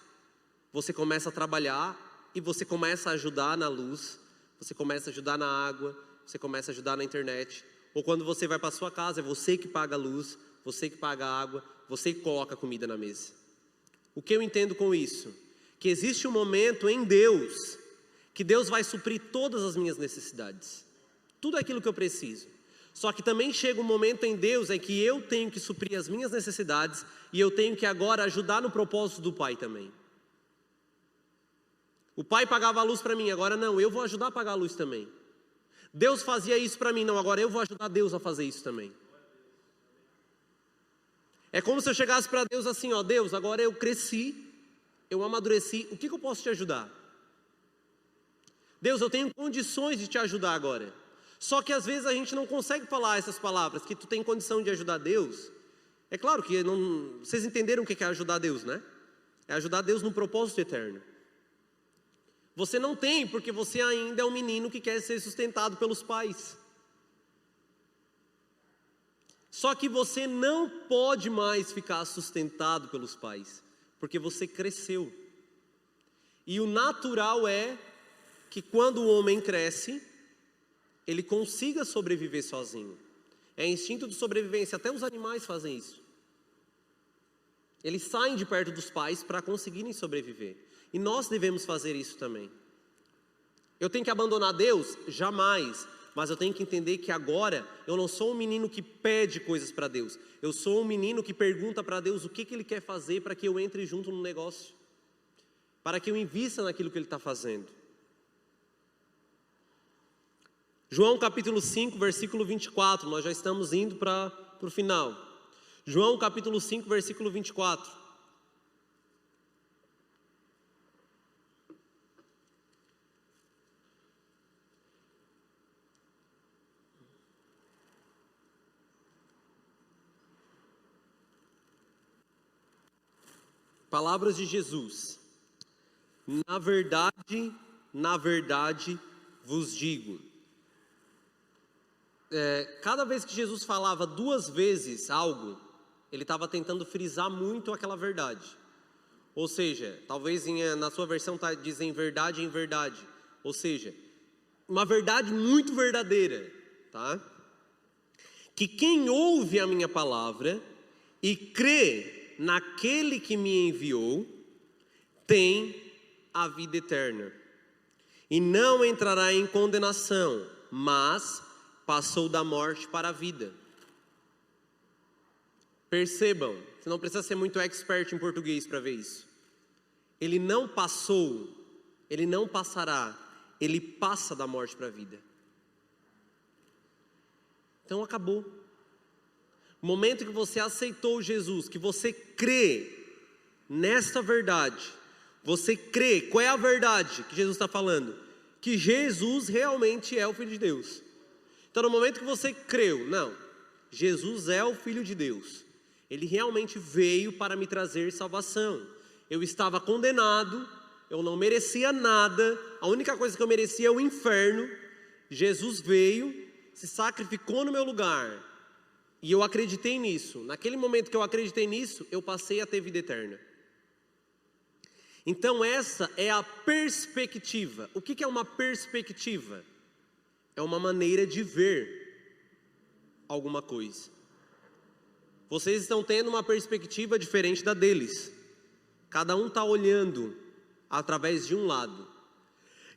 você começa a trabalhar e você começa a ajudar na luz, você começa a ajudar na água, você começa a ajudar na internet. Ou quando você vai para sua casa, é você que paga a luz, você que paga a água, você que coloca a comida na mesa. O que eu entendo com isso? Que existe um momento em Deus, que Deus vai suprir todas as minhas necessidades. Tudo aquilo que eu preciso. Só que também chega um momento em Deus em que eu tenho que suprir as minhas necessidades e eu tenho que agora ajudar no propósito do Pai também. O Pai pagava a luz para mim, agora não, eu vou ajudar a pagar a luz também. Deus fazia isso para mim, não, agora eu vou ajudar Deus a fazer isso também. É como se eu chegasse para Deus assim, ó, Deus, agora eu cresci, eu amadureci, o que eu posso te ajudar? Deus, eu tenho condições de te ajudar agora. Só que às vezes a gente não consegue falar essas palavras, que tu tem condição de ajudar Deus. É claro que não, vocês entenderam o que é ajudar Deus, né? É ajudar Deus no propósito eterno. Você não tem, porque você ainda é um menino que quer ser sustentado pelos pais. Só que você não pode mais ficar sustentado pelos pais, porque você cresceu. E o natural é que quando o homem cresce, ele consiga sobreviver sozinho. É instinto de sobrevivência, até os animais fazem isso. Eles saem de perto dos pais para conseguirem sobreviver. E nós devemos fazer isso também. Eu tenho que abandonar Deus? Jamais. Mas eu tenho que entender que agora eu não sou um menino que pede coisas para Deus. Eu sou um menino que pergunta para Deus o que Ele quer fazer para que eu entre junto no negócio. Para que eu invista naquilo que Ele está fazendo. João capítulo 5, versículo 24. Nós já estamos indo para o final. João capítulo 5, versículo 24. Palavras de Jesus. Na verdade vos digo. Cada vez que Jesus falava duas vezes algo, ele estava tentando frisar muito aquela verdade. Ou seja, talvez na sua versão dizem verdade em verdade. Ou seja, uma verdade muito verdadeira, tá? Que quem ouve a minha palavra e crê naquele que me enviou, tem a vida eterna. E não entrará em condenação, mas passou da morte para a vida. Percebam, você não precisa ser muito expert em português para ver isso. Ele não passou, ele não passará, ele passa da morte para a vida. Então acabou. O momento que você aceitou Jesus, que você crê nesta verdade, você crê, qual é a verdade que Jesus está falando? Que Jesus realmente é o Filho de Deus. Então no momento que você creu, não, Jesus é o Filho de Deus. Ele realmente veio para me trazer salvação. Eu estava condenado, eu não merecia nada, a única coisa que eu merecia é o inferno. Jesus veio, se sacrificou no meu lugar. E eu acreditei nisso. Naquele momento que eu acreditei nisso, eu passei a ter vida eterna. Então essa é a perspectiva. O que é uma perspectiva? É uma maneira de ver alguma coisa. Vocês estão tendo uma perspectiva diferente da deles. Cada um está olhando através de um lado.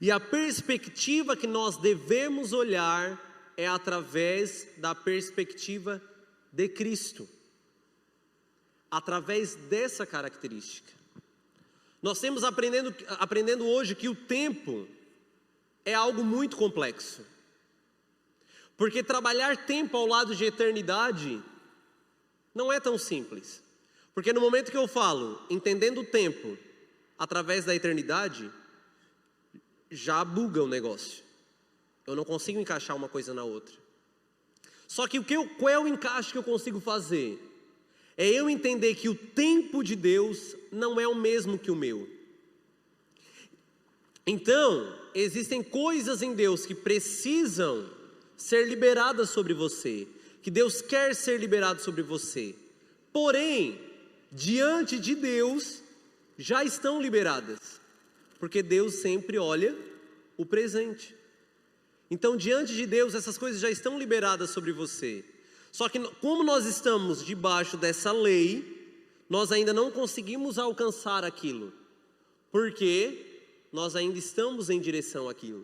E a perspectiva que nós devemos olhar é através da perspectiva de Cristo. Através dessa característica. Nós temos aprendendo hoje que o tempo é algo muito complexo. Porque trabalhar tempo ao lado de eternidade não é tão simples. Porque no momento que eu falo, entendendo o tempo através da eternidade, já buga o negócio. Eu não consigo encaixar uma coisa na outra. Só que qual é o encaixe que eu consigo fazer? É eu entender que o tempo de Deus não é o mesmo que o meu. Então, existem coisas em Deus que precisam ser liberadas sobre você, que Deus quer ser liberado sobre você. Porém, diante de Deus, já estão liberadas, porque Deus sempre olha o presente. Então, diante de Deus, essas coisas já estão liberadas sobre você. Só que, como nós estamos debaixo dessa lei, nós ainda não conseguimos alcançar aquilo, porque nós ainda estamos em direção àquilo.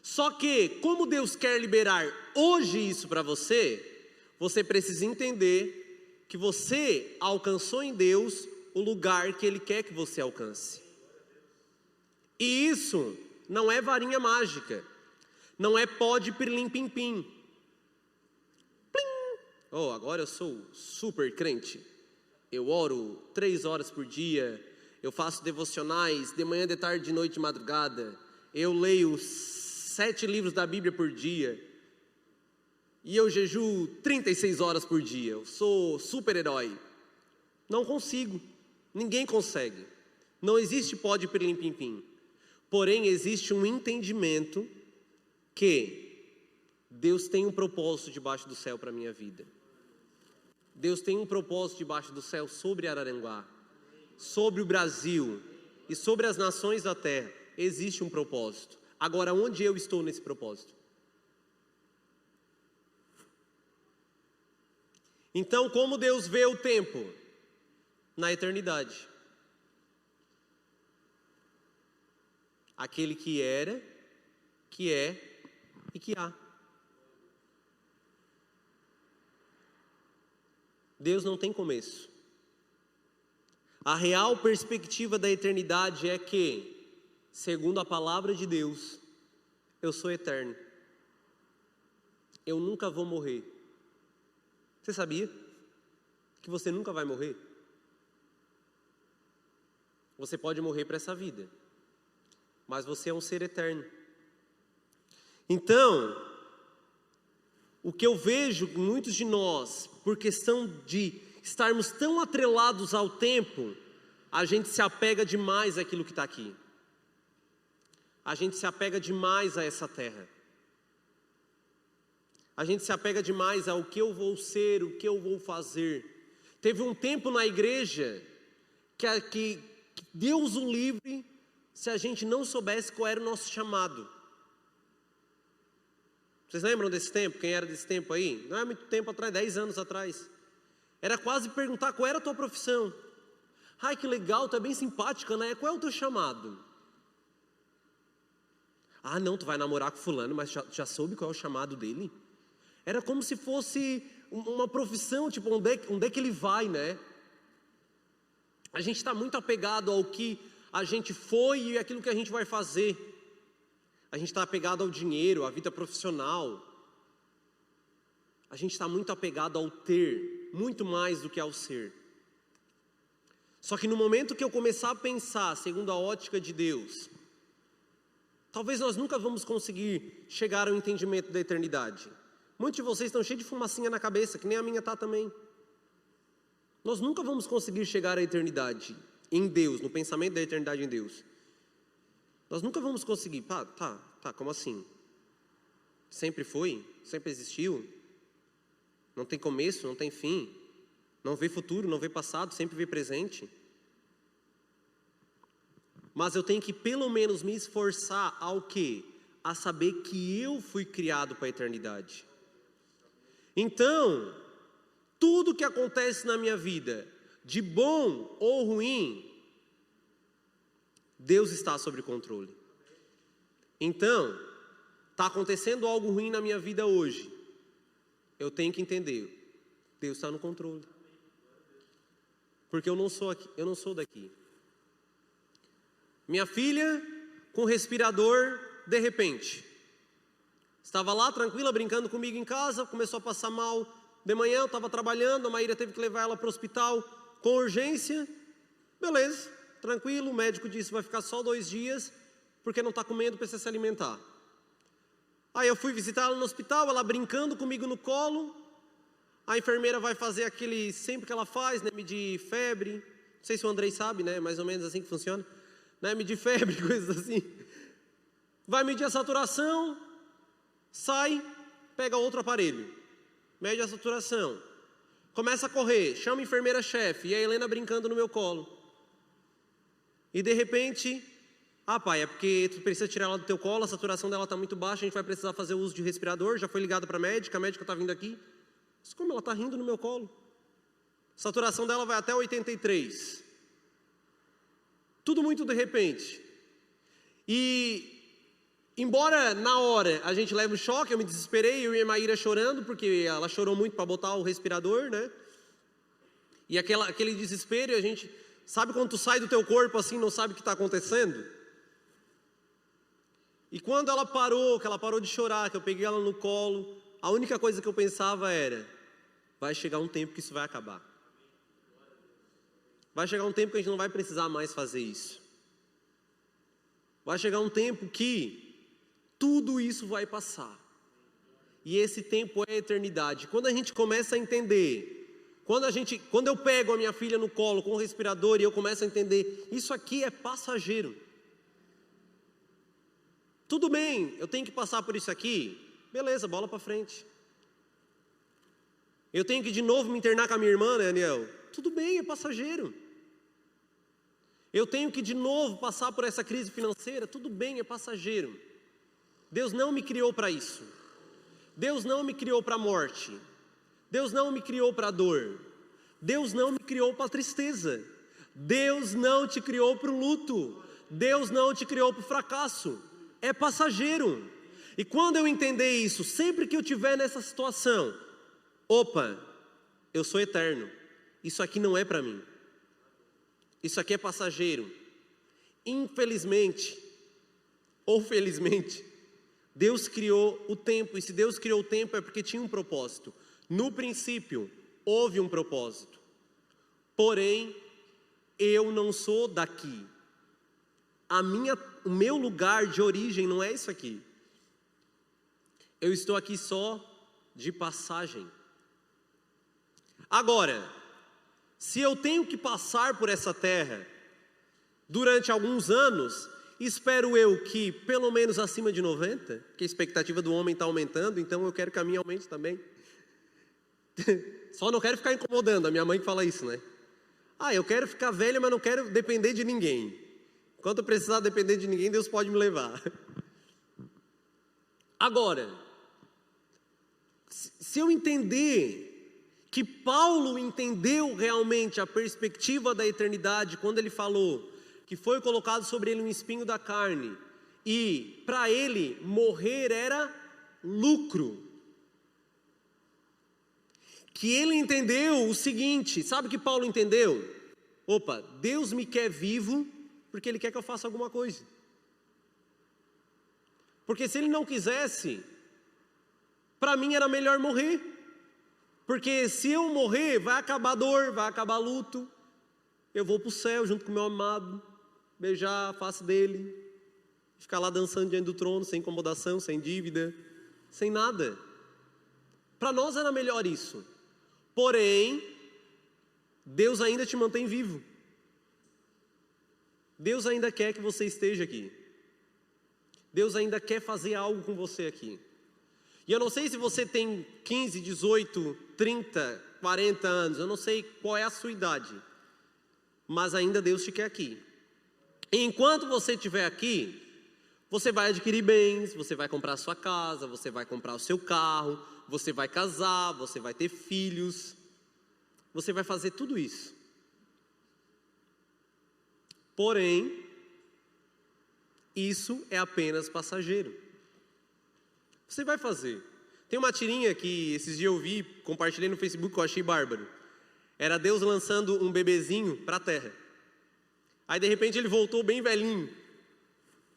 Só que, como Deus quer liberar hoje isso para você, você precisa entender que você alcançou em Deus o lugar que Ele quer que você alcance. E isso não é varinha mágica. Não é pó de pirlim-pim-pim. Oh, agora eu sou super crente. Eu oro 3 horas por dia. Eu faço devocionais de manhã, de tarde, de noite, de madrugada. Eu leio 7 livros da Bíblia por dia. E eu jejuo 36 horas por dia. Eu sou super-herói. Não consigo. Ninguém consegue. Não existe pó de pirlim-pim-pim. Porém, existe um entendimento que Deus tem um propósito debaixo do céu para a minha vida. Deus tem um propósito debaixo do céu sobre Araranguá, sobre o Brasil e sobre as nações da terra. Existe um propósito. Agora, onde eu estou nesse propósito? Então, como Deus vê o tempo? na eternidade. Aquele que era, que é e que há. Deus não tem começo. A real perspectiva da eternidade é que, segundo a palavra de Deus, eu sou eterno. Eu nunca vou morrer. Você sabia que você nunca vai morrer? Você pode morrer para essa vida, mas você é um ser eterno. Então, o que eu vejo em muitos de nós, por questão de estarmos tão atrelados ao tempo, a gente se apega demais àquilo que está aqui. A gente se apega demais a essa terra. A gente se apega demais ao que eu vou ser, o que eu vou fazer. Teve um tempo na igreja que Deus o livre se a gente não soubesse qual era o nosso chamado. Vocês lembram desse tempo? Quem era desse tempo aí? Não é muito tempo atrás, 10 anos atrás. Era quase perguntar qual era a tua profissão. Ai, que legal, tu é bem simpática, né? Qual é o teu chamado? Ah, não, tu vai namorar com fulano, mas já soube qual é o chamado dele? Era como se fosse uma profissão, tipo, onde é que ele vai, né? A gente está muito apegado ao que a gente foi e aquilo que a gente vai fazer. A gente está apegado ao dinheiro, à vida profissional. A gente está muito apegado ao ter, muito mais do que ao ser. Só que no momento que eu começar a pensar, segundo a ótica de Deus, talvez nós nunca vamos conseguir chegar ao entendimento da eternidade. Muitos de vocês estão cheios de fumacinha na cabeça, que nem a minha está também. Nós nunca vamos conseguir chegar à eternidade em Deus, no pensamento da eternidade em Deus. Nós nunca vamos conseguir. Tá, como assim? Sempre foi? Sempre existiu? Não tem começo, não tem fim? Não vê futuro, não vê passado, sempre vê presente? Mas eu tenho que pelo menos me esforçar ao quê? A saber que eu fui criado para a eternidade. Então, tudo que acontece na minha vida, de bom ou ruim, Deus está sob controle. Então, está acontecendo algo ruim na minha vida hoje, eu tenho que entender, Deus está no controle. Porque eu não sou daqui. Minha filha, com respirador, de repente, estava lá tranquila, brincando comigo em casa, começou a passar mal. De manhã eu estava trabalhando, a Maíra teve que levar ela para o hospital com urgência. Beleza, tranquilo, o médico disse vai ficar só 2 dias, porque não está comendo, precisa se alimentar. Aí eu fui visitar ela no hospital, ela brincando comigo no colo. A enfermeira vai fazer aquele, sempre que ela faz, né, medir febre. Não sei se o Andrei sabe, né, mais ou menos assim que funciona. Né, medir febre, coisas assim. Vai medir a saturação, sai, pega outro aparelho, mede a saturação, começa a correr, chama a enfermeira-chefe, e a Helena brincando no meu colo. E de repente, pai, é porque tu precisa tirar ela do teu colo, a saturação dela está muito baixa, a gente vai precisar fazer o uso de respirador, já foi ligado para a médica está vindo aqui. Mas como ela está rindo no meu colo? A saturação dela vai até 83. Tudo muito de repente. E embora na hora a gente leve o choque, eu me desesperei, eu e a Maíra chorando, porque ela chorou muito para botar o respirador, né? E aquele desespero, e a gente, sabe quando tu sai do teu corpo assim, não sabe o que está acontecendo? E quando ela parou, que ela parou de chorar, que eu peguei ela no colo, a única coisa que eu pensava era, vai chegar um tempo que isso vai acabar. Vai chegar um tempo que a gente não vai precisar mais fazer isso. Vai chegar um tempo que tudo isso vai passar. E esse tempo é a eternidade. Quando a gente começa a entender, quando eu pego a minha filha no colo com o respirador e eu começo a entender, isso aqui é passageiro. Tudo bem, eu tenho que passar por isso aqui, beleza, bola para frente. Eu tenho que de novo me internar com a minha irmã, né, Daniel? Tudo bem, é passageiro. Eu tenho que de novo passar por essa crise financeira, tudo bem, é passageiro. Deus não me criou para isso. Deus não me criou para a morte. Deus não me criou para a dor. Deus não me criou para tristeza. Deus não te criou para o luto. Deus não te criou para o fracasso. É passageiro. E quando eu entender isso, sempre que eu estiver nessa situação, opa, eu sou eterno. Isso aqui não é para mim. Isso aqui é passageiro. Infelizmente, ou felizmente, Deus criou o tempo. E se Deus criou o tempo é porque tinha um propósito. No princípio, houve um propósito. Porém, eu não sou daqui. O meu lugar de origem não é isso aqui. Eu estou aqui só de passagem. Agora, se eu tenho que passar por essa terra durante alguns anos, espero eu que pelo menos acima de 90, porque a expectativa do homem está aumentando, então eu quero que a minha aumente também. Só não quero ficar incomodando, a minha mãe que fala isso, né? Eu quero ficar velha, mas não quero depender de ninguém. Enquanto eu precisar depender de ninguém, Deus pode me levar. Agora, se eu entender que Paulo entendeu realmente a perspectiva da eternidade, quando ele falou que foi colocado sobre ele um espinho da carne, e para ele morrer era lucro, que ele entendeu o seguinte, sabe o que Paulo entendeu? Opa, Deus me quer vivo, porque Ele quer que eu faça alguma coisa. Porque se Ele não quisesse, para mim era melhor morrer. Porque se eu morrer, vai acabar a dor, vai acabar luto. Eu vou para o céu junto com o meu amado, beijar a face dele, ficar lá dançando diante do trono, sem incomodação, sem dívida, sem nada. Para nós era melhor isso. Porém, Deus ainda te mantém vivo. Deus ainda quer que você esteja aqui. Deus ainda quer fazer algo com você aqui. E eu não sei se você tem 15, 18, 30, 40 anos, eu não sei qual é a sua idade, mas ainda Deus te quer aqui. E enquanto você estiver aqui, você vai adquirir bens, você vai comprar a sua casa, você vai comprar o seu carro, você vai casar, você vai ter filhos, você vai fazer tudo isso. Porém, isso é apenas passageiro. Você vai fazer. Tem uma tirinha que esses dias eu vi, compartilhei no Facebook, que eu achei bárbaro. Era Deus lançando um bebezinho para a terra. Aí de repente ele voltou bem velhinho.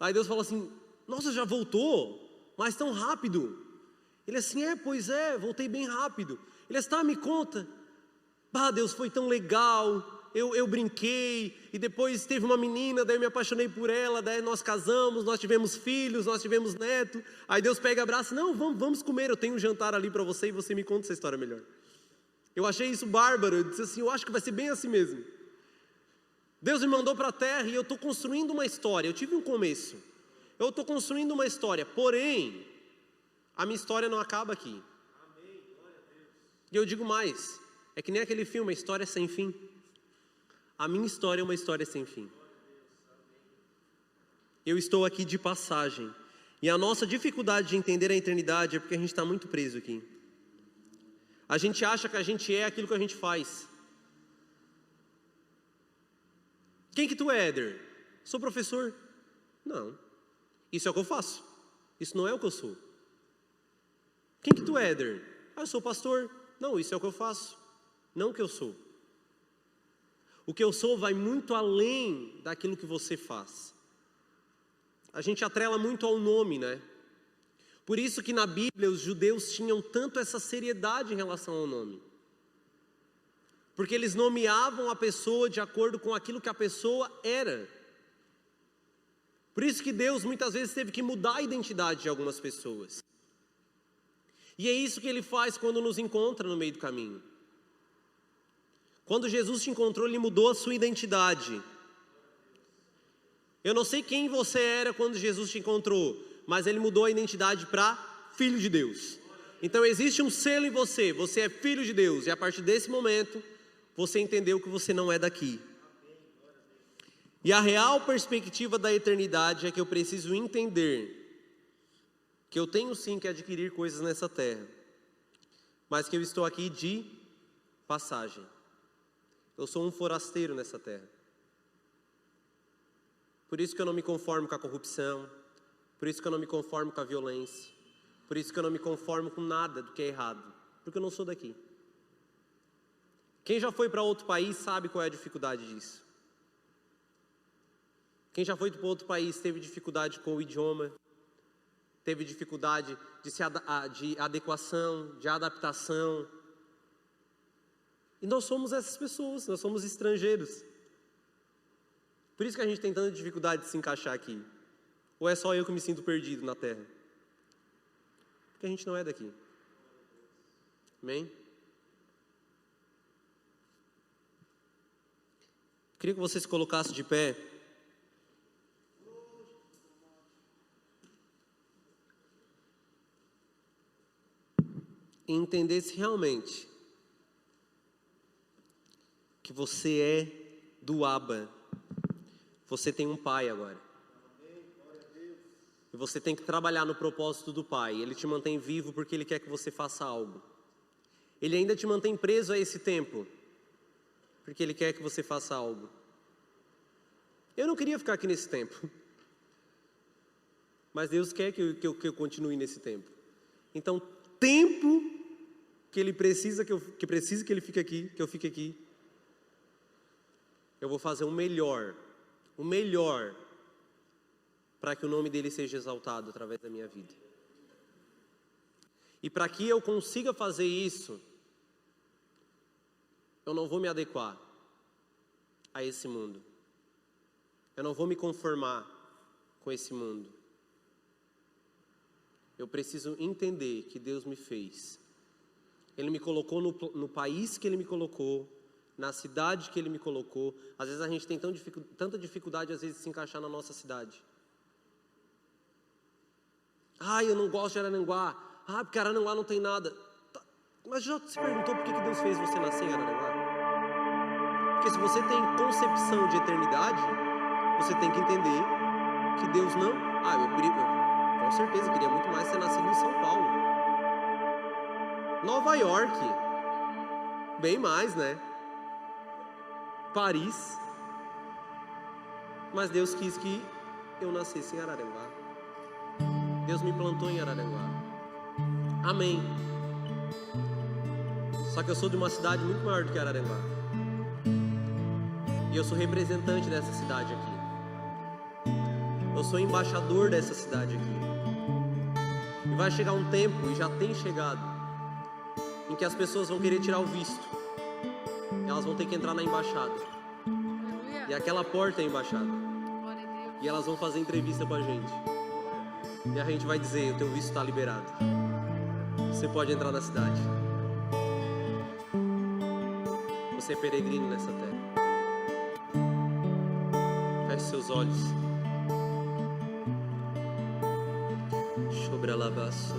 Aí Deus falou assim, nossa, já voltou? Mas tão rápido? Ele assim, pois é, voltei bem rápido. Ele assim, me conta. Deus, foi tão legal. Eu brinquei, e depois teve uma menina, daí eu me apaixonei por ela, daí nós casamos, nós tivemos filhos, nós tivemos neto. Aí Deus pega e abraça, não, vamos comer, eu tenho um jantar ali para você e você me conta essa história melhor. Eu achei isso bárbaro, eu disse assim, eu acho que vai ser bem assim mesmo. Deus me mandou para a terra e eu estou construindo uma história, eu tive um começo. Eu estou construindo uma história, porém, a minha história não acaba aqui. E eu digo mais, é que nem aquele filme, a história sem fim. A minha história é uma história sem fim. Eu estou aqui de passagem. E a nossa dificuldade de entender a eternidade é porque a gente está muito preso aqui. A gente acha que a gente é aquilo que a gente faz. Quem que tu é, Éder? Sou professor. Não. Isso é o que eu faço. Isso não é o que eu sou. Quem que tu é, Éder? Eu sou pastor. Não, isso é o que eu faço. Não o que eu sou. O que eu sou vai muito além daquilo que você faz. A gente atrela muito ao nome, né? Por isso que na Bíblia os judeus tinham tanto essa seriedade em relação ao nome. Porque eles nomeavam a pessoa de acordo com aquilo que a pessoa era. Por isso que Deus muitas vezes teve que mudar a identidade de algumas pessoas. E é isso que Ele faz quando nos encontra no meio do caminho. Quando Jesus te encontrou, Ele mudou a sua identidade. Eu não sei quem você era quando Jesus te encontrou, mas Ele mudou a identidade para Filho de Deus. Então existe um selo em você, você é Filho de Deus, e a partir desse momento, você entendeu que você não é daqui. E a real perspectiva da eternidade é que eu preciso entender que eu tenho sim que adquirir coisas nessa terra, mas que eu estou aqui de passagem. Eu sou um forasteiro nessa terra. Por isso que eu não me conformo com a corrupção. Por isso que eu não me conformo com a violência. Por isso que eu não me conformo com nada do que é errado. Porque eu não sou daqui. Quem já foi para outro país sabe qual é a dificuldade disso. Quem já foi para outro país teve dificuldade com o idioma, teve dificuldade de adequação, de adaptação. E nós somos essas pessoas, nós somos estrangeiros. Por isso que a gente tem tanta dificuldade de se encaixar aqui. Ou é só eu que me sinto perdido na terra? Porque a gente não é daqui. Amém? Queria que você se colocasse de pé. E entendesse realmente que você é do Abba. Você tem um pai agora. E você tem que trabalhar no propósito do pai. Ele te mantém vivo porque ele quer que você faça algo. Ele ainda te mantém preso a esse tempo porque ele quer que você faça algo. Eu não queria ficar aqui nesse tempo. Mas Deus quer que eu continue nesse tempo. Então, tempo que ele precisa que ele fique aqui, que eu fique aqui, eu vou fazer o melhor para que o nome dele seja exaltado através da minha vida. E para que eu consiga fazer isso, eu não vou me adequar a esse mundo. Eu não vou me conformar com esse mundo. Eu preciso entender que Deus me fez. Ele me colocou no país que Ele me colocou, na cidade que Ele me colocou. Às vezes a gente tem tanta dificuldade às vezes de se encaixar na nossa cidade. Eu não gosto de Araranguá. Porque Araranguá não tem nada. Mas já se perguntou por que Deus fez você nascer em Araranguá? Porque se você tem concepção de eternidade, você tem que entender que Deus não... eu com certeza queria muito mais ter nascido em São Paulo. Nova York. Bem mais, né? Paris. Mas Deus quis que eu nascesse em Araranguá. Deus me plantou em Araranguá. Amém. Só que eu sou de uma cidade muito maior do que Araranguá. E eu sou representante dessa cidade aqui. Eu sou embaixador dessa cidade aqui. E vai chegar um tempo, e já tem chegado, em que as pessoas vão querer tirar o visto. E elas vão ter que entrar na embaixada. E aquela porta é a embaixada. E elas vão fazer entrevista com a gente. E a gente vai dizer, o teu visto está liberado. Você pode entrar na cidade. Você é peregrino nessa terra. Feche seus olhos. Sobre a lavaça.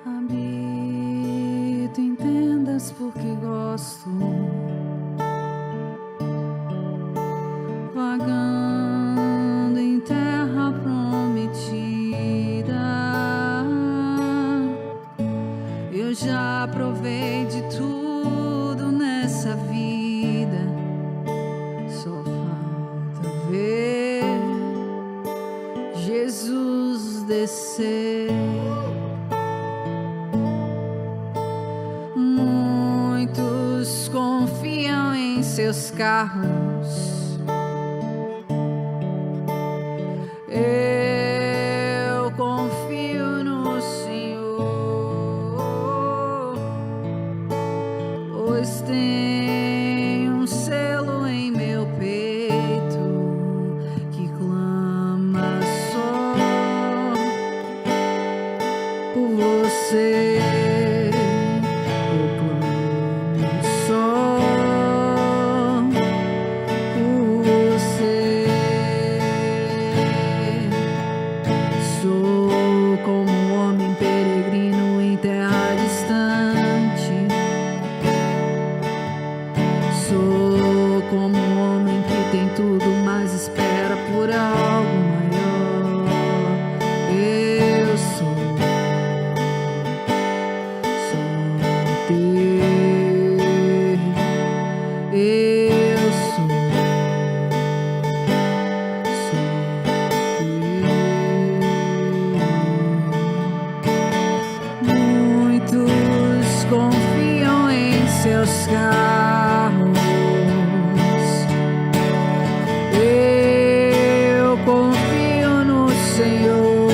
Habito em tendas porque gosto. Vagando em terra prometida. Eu já provei de tudo nessa vida. Só falta ver Jesus descer. Muitos confiam em seus carros. Eu confio no Senhor, pois tem um selo em meu peito que clama só por você. Eu clamo só por você. Sou como um homem peregrino em terra distante. Sou como um homem que tem tudo, mas espera por algo maior. Eu sou meus carros. Eu confio no Senhor,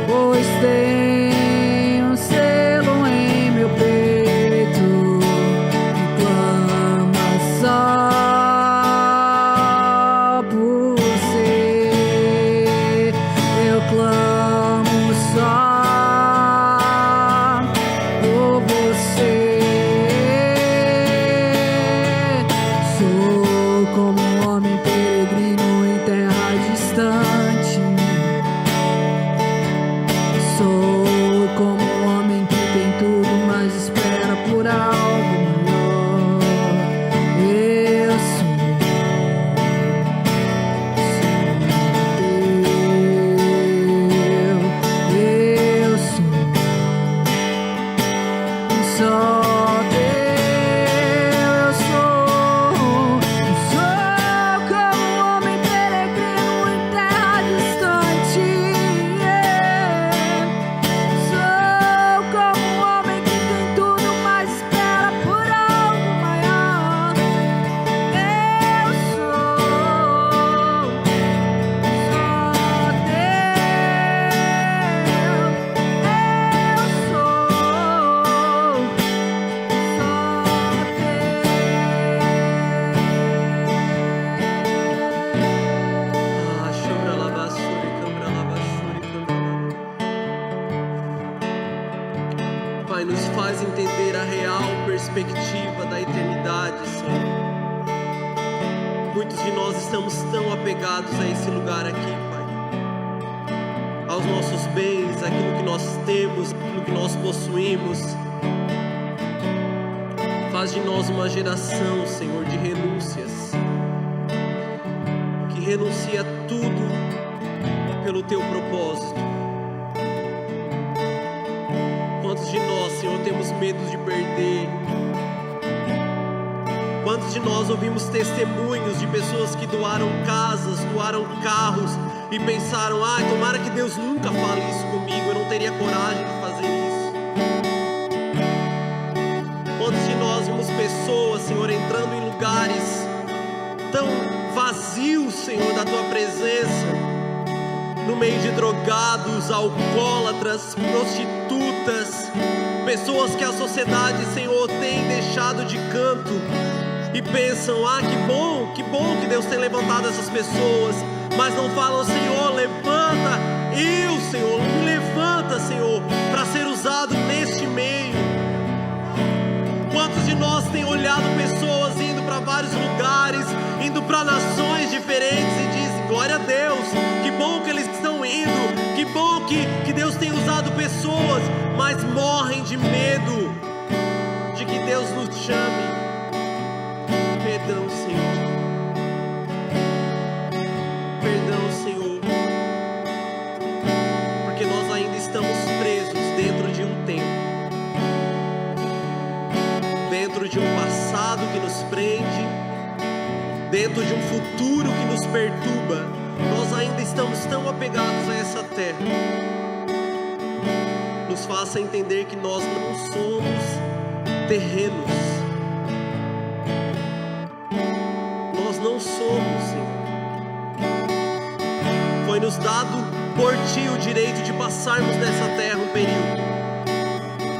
pois tem um selo em meu peito que clama só por você. Eu clamo só por você. Sou como um homem peregrino em terra distante. Sou como um homem que tem tudo, mas espera por algo maior. Eu sou só teu, eu sou como um homem peregrino em terra distante. Sou como um homem que tem tudo, mas espera por algo maior. Eu sou só Ah, chora lavassuri, cambra lavassuri, cambra. Pai, nos faz entender a real perspectiva da eternidade, Senhor. Muitos de nós estamos tão apegados a esse lugar aqui, Pai, aos nossos bens, aquilo que nós temos, aquilo que nós possuímos. Faz de nós uma geração, Senhor, de renúncias, que renuncia tudo pelo Teu propósito. Quantos de nós, Senhor, temos medo de perder? Quantos de nós ouvimos testemunhos de pessoas que doaram casas, doaram carros e pensaram: ai, tomara que Deus nunca fale isso comigo, eu não teria coragem de fazer isso. Quantos de nós vimos pessoas, Senhor, entrando em lugares tão vazios, Senhor, da Tua presença, no meio de drogados, alcoólatras, prostitutas, pessoas que a sociedade, Senhor, tem deixado de canto, e pensam: ah, que bom que Deus tem levantado essas pessoas, mas não falam: Senhor, levanta eu, Senhor, me levanta, Senhor, para ser usado neste meio. Quantos de nós tem olhado pessoas indo para vários lugares, indo para nações diferentes e dizem: glória a Deus, que bom que eles estão indo, que bom que Deus tem usado pessoas, mas morrem de medo de que Deus nos chame. Perdão, Senhor. Perdão, Senhor, porque nós ainda estamos presos dentro de um tempo, dentro de um passado que nos prende, dentro de um futuro que nos perturba. Nós ainda estamos tão apegados a essa terra. Nos faça entender que nós não somos terrenos. Nós não somos, Senhor. Foi-nos dado por Ti o direito de passarmos nessa terra um período,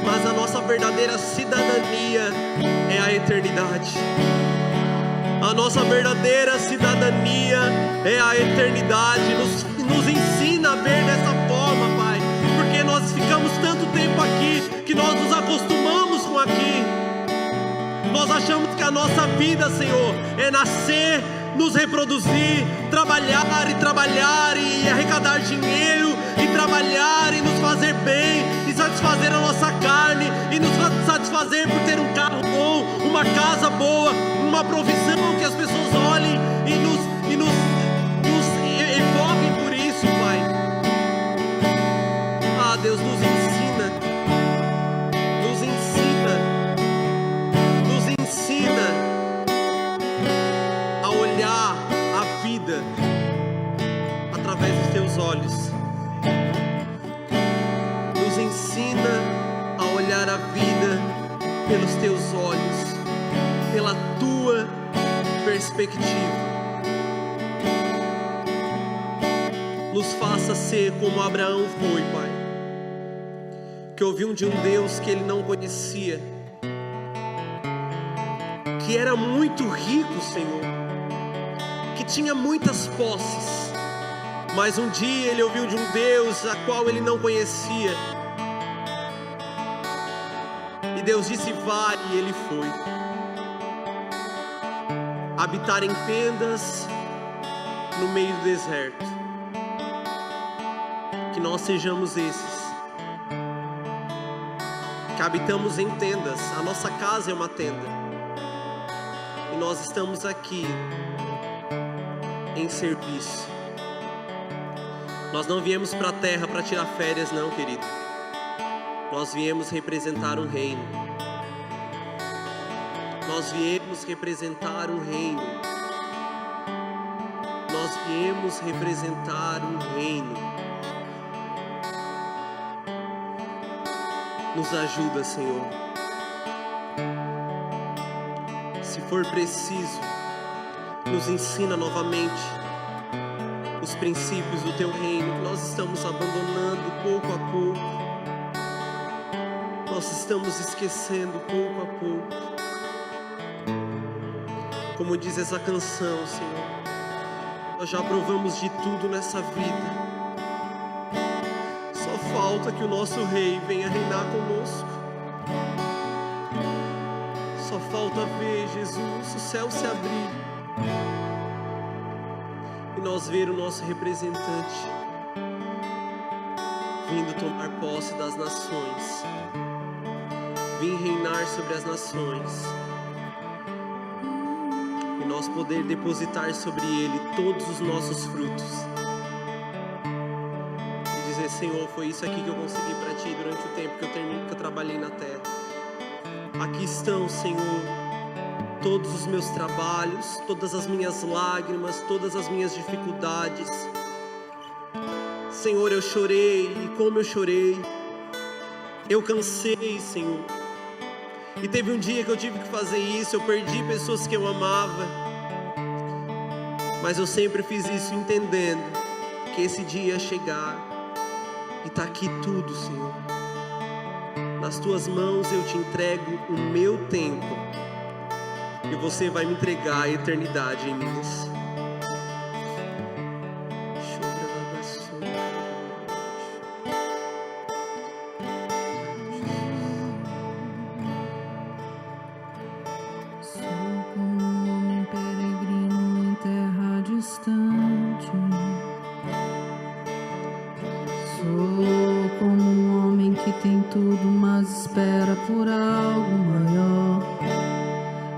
mas a nossa verdadeira cidadania é a eternidade. A nossa verdadeira cidadania é a eternidade. Nos ensina a ver dessa forma, Pai, porque nós ficamos tanto tempo aqui que nós nos acostumamos com aqui. Nós achamos que a nossa vida, Senhor, é nascer, nos reproduzir, trabalhar e arrecadar dinheiro, e trabalhar e nos fazer bem, e satisfazer a nossa carne, e nos satisfazer por ter um carro bom, uma casa boa, uma profissão que as pessoas olhem e nos evoquem por isso, Pai. Ah, Deus, nos ensina a olhar a vida através dos Teus olhos. Nos ensina a olhar olhar a vida pelos teus olhos, pela tua perspectiva. Nos faça ser como Abraão foi, Pai, que ouviu de um Deus que ele não conhecia, que era muito rico, Senhor, que tinha muitas posses, mas um dia ele ouviu de um Deus a qual ele não conhecia, e Deus disse vai, e ele foi. Habitar em tendas no meio do deserto. Que nós sejamos esses que habitamos em tendas. A nossa casa é uma tenda e nós estamos aqui em serviço. Nós não viemos para a terra para tirar férias, não, querido. Nós viemos representar um reino. Nós viemos representar um reino. Nós viemos representar um reino. Nos ajuda, Senhor. Se for preciso, nos ensina novamente os princípios do Teu reino que nós estamos abandonando pouco a pouco. Nós estamos esquecendo pouco a pouco. Como diz essa canção, Senhor, nós já provamos de tudo nessa vida. Só falta que o nosso Rei venha reinar conosco. Só falta ver, Jesus, o céu se abrir e nós ver o nosso representante vindo tomar posse das nações, vir reinar sobre as nações, e nós poder depositar sobre Ele todos os nossos frutos. Senhor, foi isso aqui que eu consegui para Ti durante o tempo que eu trabalhei na terra. Aqui estão, Senhor, todos os meus trabalhos, todas as minhas lágrimas, todas as minhas dificuldades. Senhor, eu chorei, e como eu chorei, eu cansei, Senhor. E teve um dia que eu tive que fazer isso, eu perdi pessoas que eu amava, mas eu sempre fiz isso entendendo que esse dia ia chegar. E está aqui tudo, Senhor. Nas Tuas mãos eu Te entrego o meu tempo, e Você vai me entregar a eternidade em minhas. Sou como um homem peregrino em terra distante. Sou como um homem que tem tudo, mas espera por algo maior.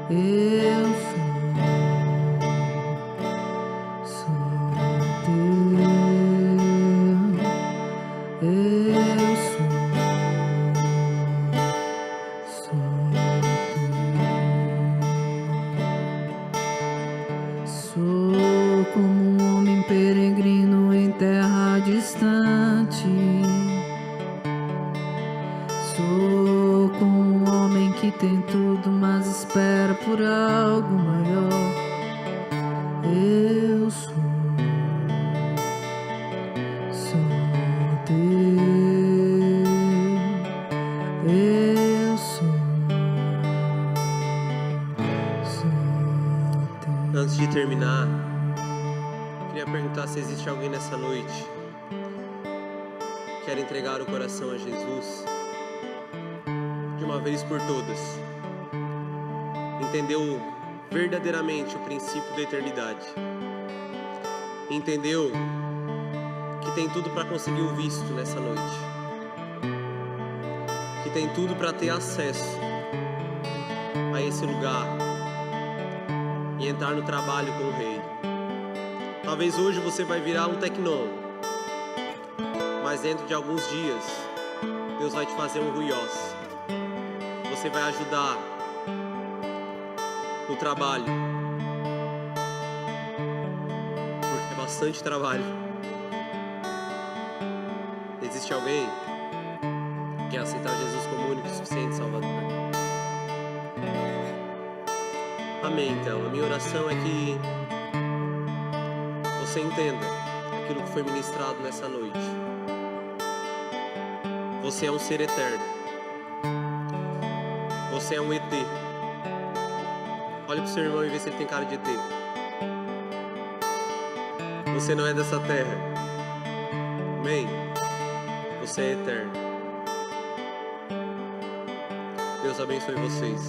Eu sou teu. Eu sou teu. Sou como um homem peregrino em terra distante. Sou como um homem que tem tudo, mas espera por algo maior. Eu sou teu. Eu sou teu. Antes de terminar, queria perguntar se existe alguém nessa noite que quer entregar o coração a Jesus de uma vez por todas. Entendeu verdadeiramente o princípio da eternidade. Entendeu que tem tudo para conseguir o visto nessa noite. Que tem tudo para ter acesso a esse lugar e entrar no trabalho com o Rei. Talvez hoje você vai virar um tecnão, mas dentro de alguns dias Deus vai te fazer um ruiós. Você vai ajudar no trabalho, porque é bastante trabalho. Existe alguém quer aceitar Jesus como único e suficiente Salvador. Amém. Então, a minha oração é que você entenda aquilo que foi ministrado nessa noite. Você é um ser eterno. Você é um ET. Olha pro seu irmão e vê se ele tem cara de ET. Você não é dessa terra. Amém? Você é eterno. Deus abençoe vocês.